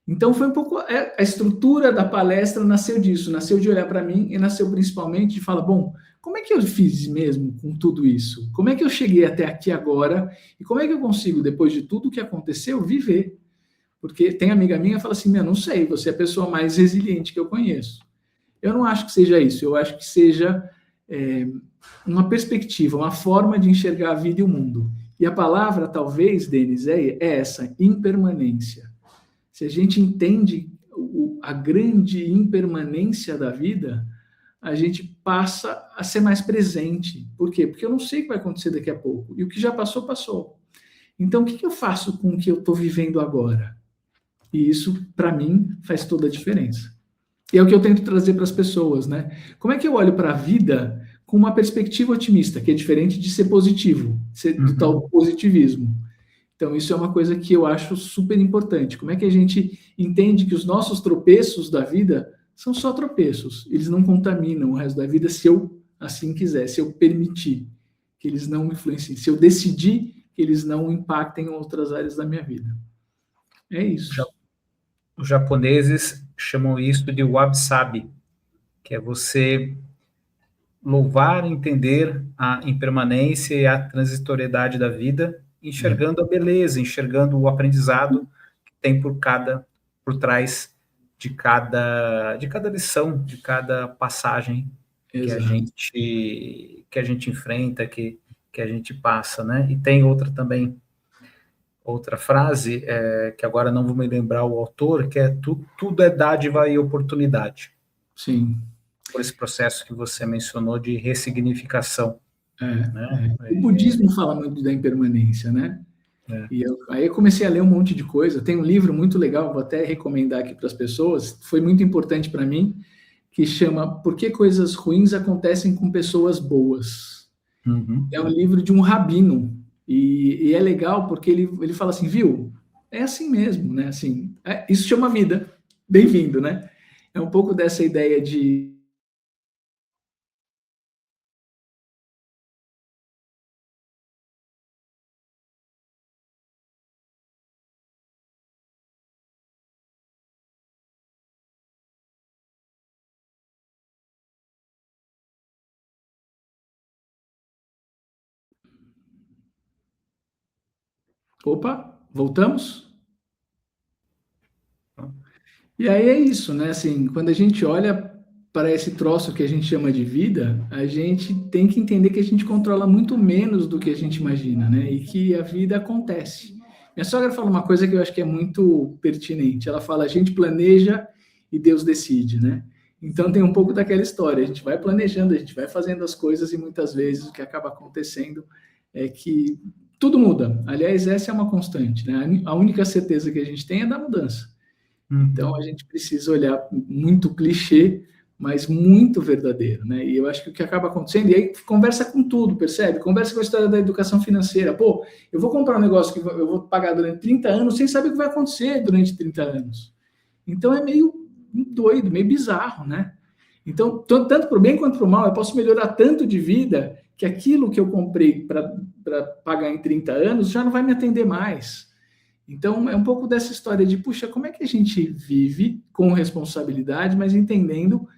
Então, foi um pouco... A estrutura da palestra nasceu disso, nasceu de olhar para mim e nasceu principalmente de falar, bom, como é que eu fiz mesmo com tudo isso? Como é que eu cheguei até aqui agora? E como é que eu consigo, depois de tudo que aconteceu, viver? Porque tem amiga minha que fala assim, não sei, você é a pessoa mais resiliente que eu conheço. Eu não acho que seja isso, eu acho que seja uma perspectiva, uma forma de enxergar a vida e o mundo. E a palavra, talvez, Denis, é essa, impermanência. Se a gente entende a grande impermanência da vida, a gente passa a ser mais presente. Por quê? Porque eu não sei o que vai acontecer daqui a pouco. E o que já passou, passou. Então, o que eu faço com o que eu estou vivendo agora? E isso, para mim, faz toda a diferença. E é o que eu tento trazer para as pessoas, né? Como é que eu olho para a vida com uma perspectiva otimista, que é diferente de ser positivo, do tal positivismo. Então, isso é uma coisa que eu acho super importante. Como é que a gente entende que os nossos tropeços da vida são só tropeços? Eles não contaminam o resto da vida se eu assim quiser, se eu permitir que eles não me influenciem, se eu decidir que eles não impactem outras áreas da minha vida. É isso. Os japoneses chamam isso de wabi-sabi, que é você louvar, entender a impermanência e a transitoriedade da vida, enxergando a beleza, enxergando o aprendizado que tem por trás de cada lição, de cada passagem que a gente enfrenta, que a gente passa, né? E tem outra frase, que agora não vou me lembrar o autor, que é tudo é dádiva e oportunidade. Sim. Por esse processo que você mencionou de ressignificação. Né? O budismo fala muito da impermanência, né? E aí eu comecei a ler um monte de coisa. Tem um livro muito legal, vou até recomendar aqui para as pessoas, foi muito importante para mim, que chama Por que Coisas Ruins Acontecem com Pessoas Boas. É um livro de um rabino, e é legal porque ele fala assim, viu, é assim mesmo, né? Assim, isso chama vida, bem-vindo, né? É um pouco dessa ideia de... Opa, voltamos? E aí é isso, né? Assim, quando a gente olha para esse troço que a gente chama de vida, a gente tem que entender que a gente controla muito menos do que a gente imagina, né? E que a vida acontece. Minha sogra fala uma coisa que eu acho que é muito pertinente. Ela fala: a gente planeja e Deus decide, né? Então tem um pouco daquela história. A gente vai planejando, a gente vai fazendo as coisas e muitas vezes o que acaba acontecendo é que tudo muda. Aliás, essa é uma constante, né? A única certeza que a gente tem é da mudança. Então, a gente precisa olhar muito clichê, mas muito verdadeiro, né? E eu acho que o que acaba acontecendo, e aí conversa com tudo, percebe? Conversa com a história da educação financeira. Pô, eu vou comprar um negócio que eu vou pagar durante 30 anos sem saber o que vai acontecer durante 30 anos. Então, é meio doido, meio bizarro, né? Então, tanto para o bem quanto para o mal, eu posso melhorar tanto de vida que aquilo que eu comprei para pagar em 30 anos já não vai me atender mais. Então, é um pouco dessa história de, puxa, como é que a gente vive com responsabilidade, mas entendendo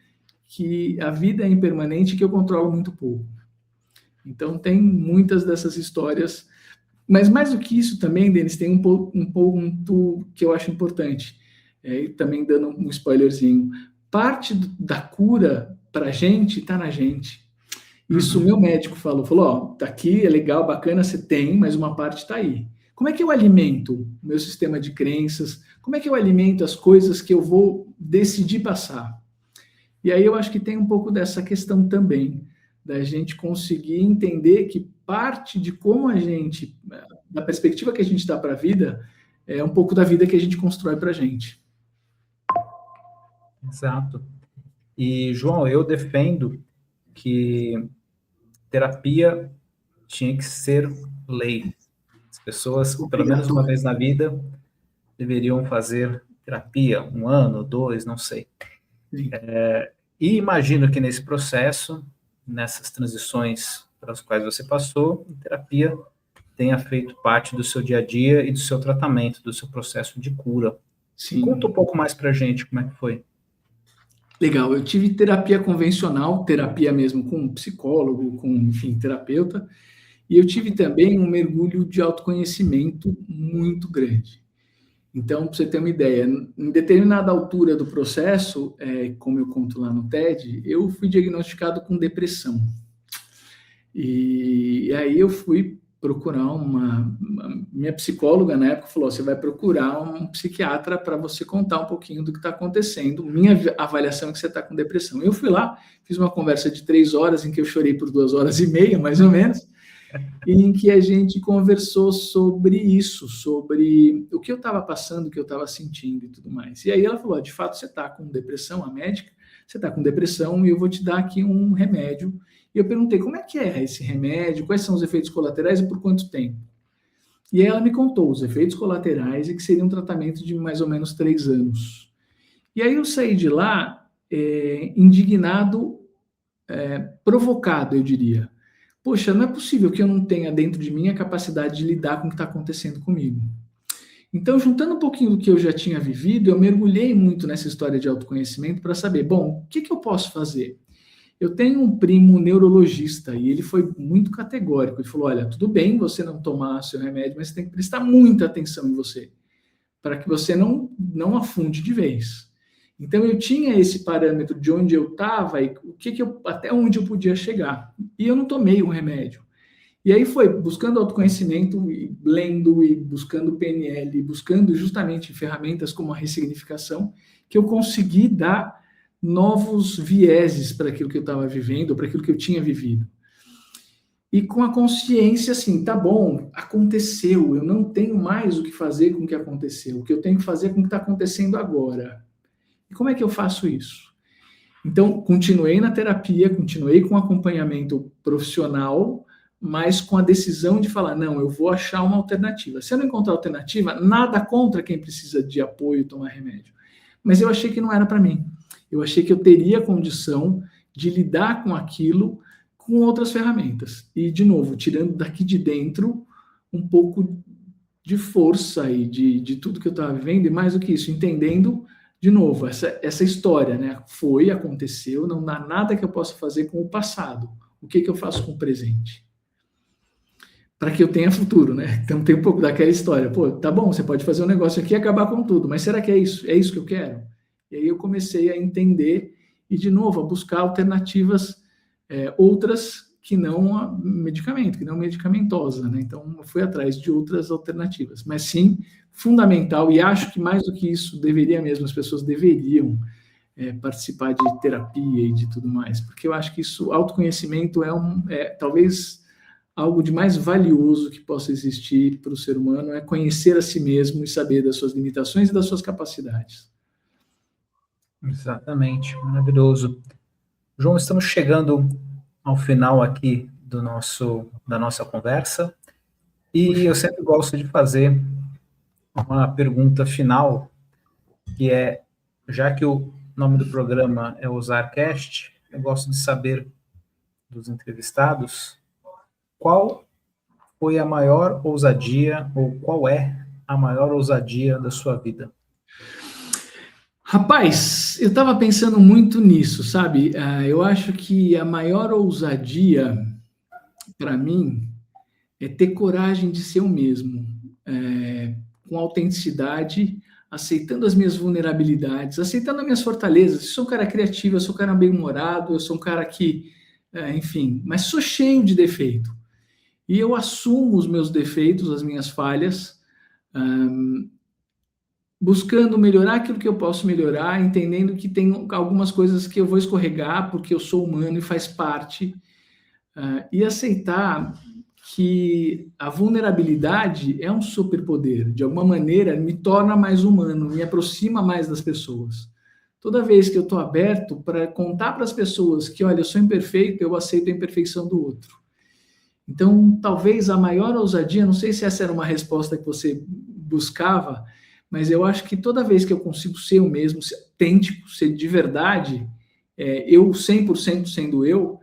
que a vida é impermanente e que eu controlo muito pouco. Então, tem muitas dessas histórias. Mas mais do que isso também, Denis, tem um ponto que eu acho importante. Também dando um spoilerzinho. Parte da cura para a gente está na gente. Isso meu médico falou, ó, tá aqui, é legal, bacana, você tem, mas uma parte está aí. Como é que eu alimento o meu sistema de crenças? Como é que eu alimento as coisas que eu vou decidir passar? E aí eu acho que tem um pouco dessa questão também, da gente conseguir entender que parte de como a gente, da perspectiva que a gente dá para a vida, é um pouco da vida que a gente constrói para a gente. Exato. E, João, eu defendo que terapia tinha que ser lei. As pessoas, pelo menos uma vez na vida, deveriam fazer terapia, 1 ano, 2, não sei. E imagino que nesse processo, nessas transições pelas quais você passou, a terapia tenha feito parte do seu dia a dia e do seu tratamento, do seu processo de cura. Sim. Conta um pouco mais pra gente como é que foi. Legal, eu tive terapia convencional, terapia mesmo com psicólogo, com, enfim, terapeuta, e eu tive também um mergulho de autoconhecimento muito grande. Então, para você ter uma ideia, em determinada altura do processo, como eu conto lá no TED, eu fui diagnosticado com depressão. E aí eu fui procurar minha psicóloga na época falou, você vai procurar um psiquiatra para você contar um pouquinho do que está acontecendo. Minha avaliação é que você está com depressão. Eu fui lá, fiz uma conversa de 3 horas, em que eu chorei por 2 horas e meia, mais ou menos, e em que a gente conversou sobre isso, sobre o que eu estava passando, o que eu estava sentindo e tudo mais. E aí ela falou, de fato, você está com depressão, a médica, você está com depressão e eu vou te dar aqui um remédio. E eu perguntei, como é que é esse remédio, quais são os efeitos colaterais e por quanto tempo? E aí ela me contou os efeitos colaterais e que seria um tratamento de mais ou menos 3 anos. E aí eu saí de lá indignado, provocado, eu diria. Poxa, não é possível que eu não tenha dentro de mim a capacidade de lidar com o que está acontecendo comigo. Então, juntando um pouquinho do que eu já tinha vivido, eu mergulhei muito nessa história de autoconhecimento para saber, bom, o que eu posso fazer? Eu tenho um primo neurologista e ele foi muito categórico. Ele falou, olha, tudo bem você não tomar seu remédio, mas você tem que prestar muita atenção em você, para que você não afunde de vez. Então, eu tinha esse parâmetro de onde eu estava e até onde eu podia chegar. E eu não tomei um remédio. E aí foi buscando autoconhecimento, e lendo e buscando PNL, buscando justamente ferramentas como a ressignificação, que eu consegui dar novos vieses para aquilo que eu estava vivendo, para aquilo que eu tinha vivido. E com a consciência, assim, tá bom, aconteceu, eu não tenho mais o que fazer com o que aconteceu, o que eu tenho que fazer com o que está acontecendo agora. E como é que eu faço isso? Então, continuei na terapia, continuei com acompanhamento profissional, mas com a decisão de falar, não, eu vou achar uma alternativa. Se eu não encontrar alternativa, nada contra quem precisa de apoio, tomar remédio. Mas eu achei que não era para mim. Eu achei que eu teria condição de lidar com aquilo com outras ferramentas. E, de novo, tirando daqui de dentro um pouco de força e de tudo que eu estava vivendo, e mais do que isso, entendendo, de novo, essa história, né? Aconteceu, não dá nada que eu possa fazer com o passado. O que eu faço com o presente? Para que eu tenha futuro, né? Então tem um pouco daquela história. Pô, tá bom, você pode fazer um negócio aqui e acabar com tudo, mas será que é isso? É isso que eu quero? E aí eu comecei a entender e, de novo, a buscar alternativas outras que não medicamento, que não medicamentosa, né? Então, eu fui atrás de outras alternativas. Mas, sim, fundamental, e acho que mais do que isso, deveria mesmo, as pessoas deveriam participar de terapia e de tudo mais, porque eu acho que isso, autoconhecimento talvez algo de mais valioso que possa existir para o ser humano, é conhecer a si mesmo e saber das suas limitações e das suas capacidades. Exatamente, maravilhoso. João, estamos chegando ao final aqui da nossa conversa, e eu sempre gosto de fazer uma pergunta final, que é, já que o nome do programa é OusarCast, eu gosto de saber dos entrevistados qual foi a maior ousadia, ou qual é a maior ousadia da sua vida? Rapaz, eu estava pensando muito nisso, sabe? Eu acho que a maior ousadia, para mim, é ter coragem de ser eu mesmo, com autenticidade, aceitando as minhas vulnerabilidades, aceitando as minhas fortalezas. Eu sou um cara criativo, eu sou um cara bem-humorado, eu sou um cara que, enfim, mas sou cheio de defeito. E eu assumo os meus defeitos, as minhas falhas, buscando melhorar aquilo que eu posso melhorar, entendendo que tem algumas coisas que eu vou escorregar, porque eu sou humano e faz parte, e aceitar que a vulnerabilidade é um superpoder, de alguma maneira me torna mais humano, me aproxima mais das pessoas. Toda vez que eu estou aberto para contar para as pessoas que, olha, eu sou imperfeito, eu aceito a imperfeição do outro. Então, talvez a maior ousadia, não sei se essa era uma resposta que você buscava, mas eu acho que toda vez que eu consigo ser eu mesmo, ser autêntico, ser de verdade, eu 100% sendo eu,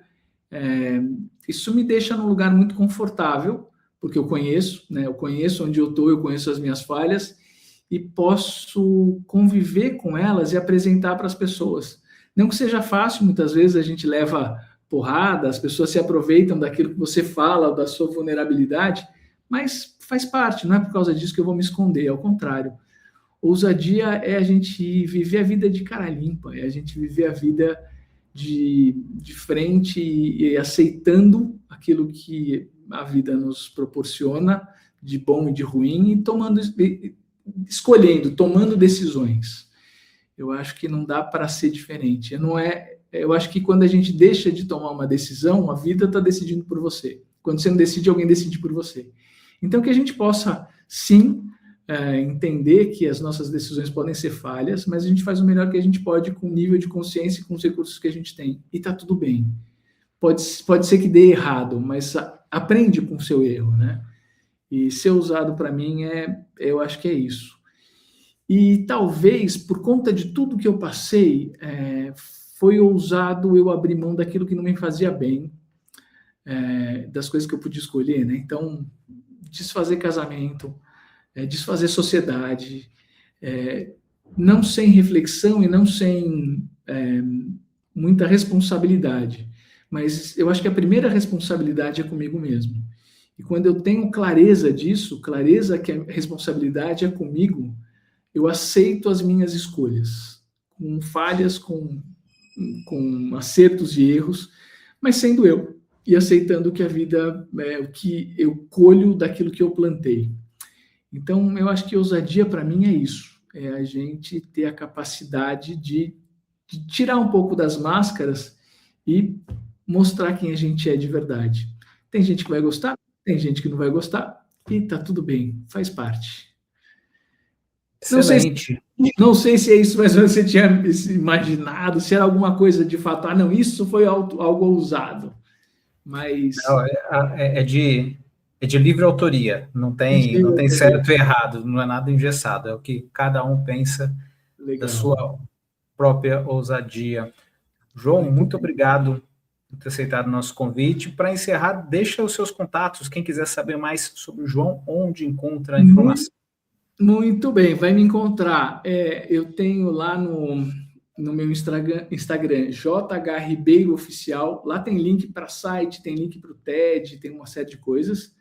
isso me deixa num lugar muito confortável, porque eu conheço, né? Eu conheço onde eu estou, eu conheço as minhas falhas, e posso conviver com elas e apresentar para as pessoas. Não que seja fácil, muitas vezes a gente leva porrada, as pessoas se aproveitam daquilo que você fala, da sua vulnerabilidade, mas faz parte, não é por causa disso que eu vou me esconder, ao contrário. Ousadia é a gente viver a vida de cara limpa, é a gente viver a vida de frente e aceitando aquilo que a vida nos proporciona, de bom e de ruim, e escolhendo, tomando decisões. Eu acho que não dá para ser diferente. Eu acho que quando a gente deixa de tomar uma decisão, a vida está decidindo por você. Quando você não decide, alguém decide por você. Então, que a gente possa, sim, entender que as nossas decisões podem ser falhas, mas a gente faz o melhor que a gente pode com o nível de consciência e com os recursos que a gente tem. E está tudo bem. Pode ser que dê errado, mas aprende com o seu erro, né? E ser ousado, para mim, eu acho que é isso. E talvez, por conta de tudo que eu passei, foi ousado eu abrir mão daquilo que não me fazia bem, das coisas que eu podia escolher, né? Então, desfazer casamento, desfazer sociedade, não sem reflexão e não sem muita responsabilidade. Mas eu acho que a primeira responsabilidade é comigo mesmo. E quando eu tenho clareza disso, clareza que a responsabilidade é comigo, eu aceito as minhas escolhas, com falhas, com acertos e erros, mas sendo eu, e aceitando que a vida é o que eu colho daquilo que eu plantei. Então, eu acho que ousadia para mim é isso, é a gente ter a capacidade de tirar um pouco das máscaras e mostrar quem a gente é de verdade. Tem gente que vai gostar, tem gente que não vai gostar, e tá tudo bem, faz parte. Excelente. Não sei se é isso, mas você tinha imaginado, se era alguma coisa de fato, não, isso foi algo ousado, mas... Não, é de livre autoria, não tem certo e errado, não é nada engessado, é o que cada um pensa. Legal. Da sua própria ousadia. João, muito obrigado por ter aceitado o nosso convite. Para encerrar, deixa os seus contatos, quem quiser saber mais sobre o João, onde encontra a informação. Muito bem, vai me encontrar. Eu tenho lá no meu Instagram, JH Ribeiro Oficial. Lá tem link para site, tem link para o TED, tem uma série de coisas.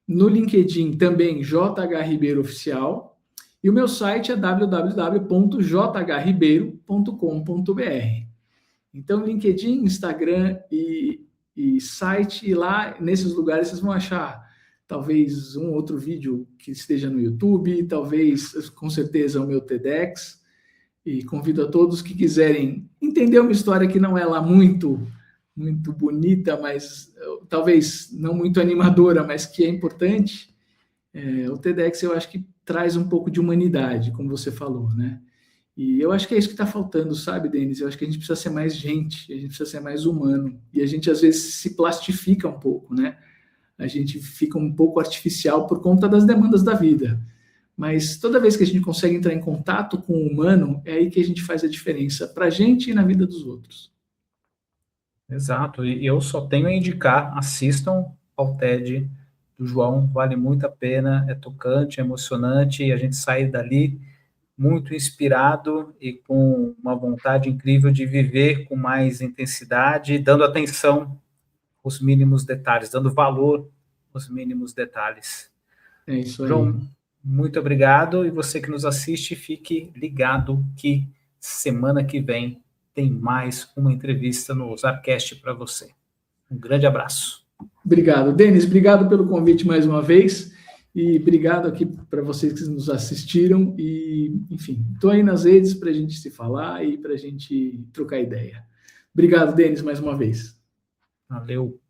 No LinkedIn também, JH Ribeiro Oficial. E o meu site é www.jhribeiro.com.br. Então, LinkedIn, Instagram e site, e lá, nesses lugares, vocês vão achar talvez um outro vídeo que esteja no YouTube, talvez, com certeza, o meu TEDx, e convido a todos que quiserem entender uma história que não é lá muito bonita, mas talvez não muito animadora, mas que é importante. O TEDx, eu acho que traz um pouco de humanidade, como você falou, né? E eu acho que é isso que está faltando, sabe, Denis? Eu acho que a gente precisa ser mais gente, a gente precisa ser mais humano, e a gente, às vezes, se plastifica um pouco, né? A gente fica um pouco artificial por conta das demandas da vida. Mas toda vez que a gente consegue entrar em contato com o humano, é aí que a gente faz a diferença para a gente e na vida dos outros. Exato, e eu só tenho a indicar, assistam ao TED do João, vale muito a pena, é tocante, é emocionante, e a gente sai dali muito inspirado e com uma vontade incrível de viver com mais intensidade, dando atenção aos mínimos detalhes, dando valor aos mínimos detalhes. É isso aí. João, muito obrigado, e você que nos assiste, fique ligado que semana que vem tem mais uma entrevista no Ousarcast para você. Um grande abraço. Obrigado, Denis, obrigado pelo convite mais uma vez, e obrigado aqui para vocês que nos assistiram, e, enfim, estou aí nas redes para a gente se falar e para a gente trocar ideia. Obrigado, Denis, mais uma vez. Valeu.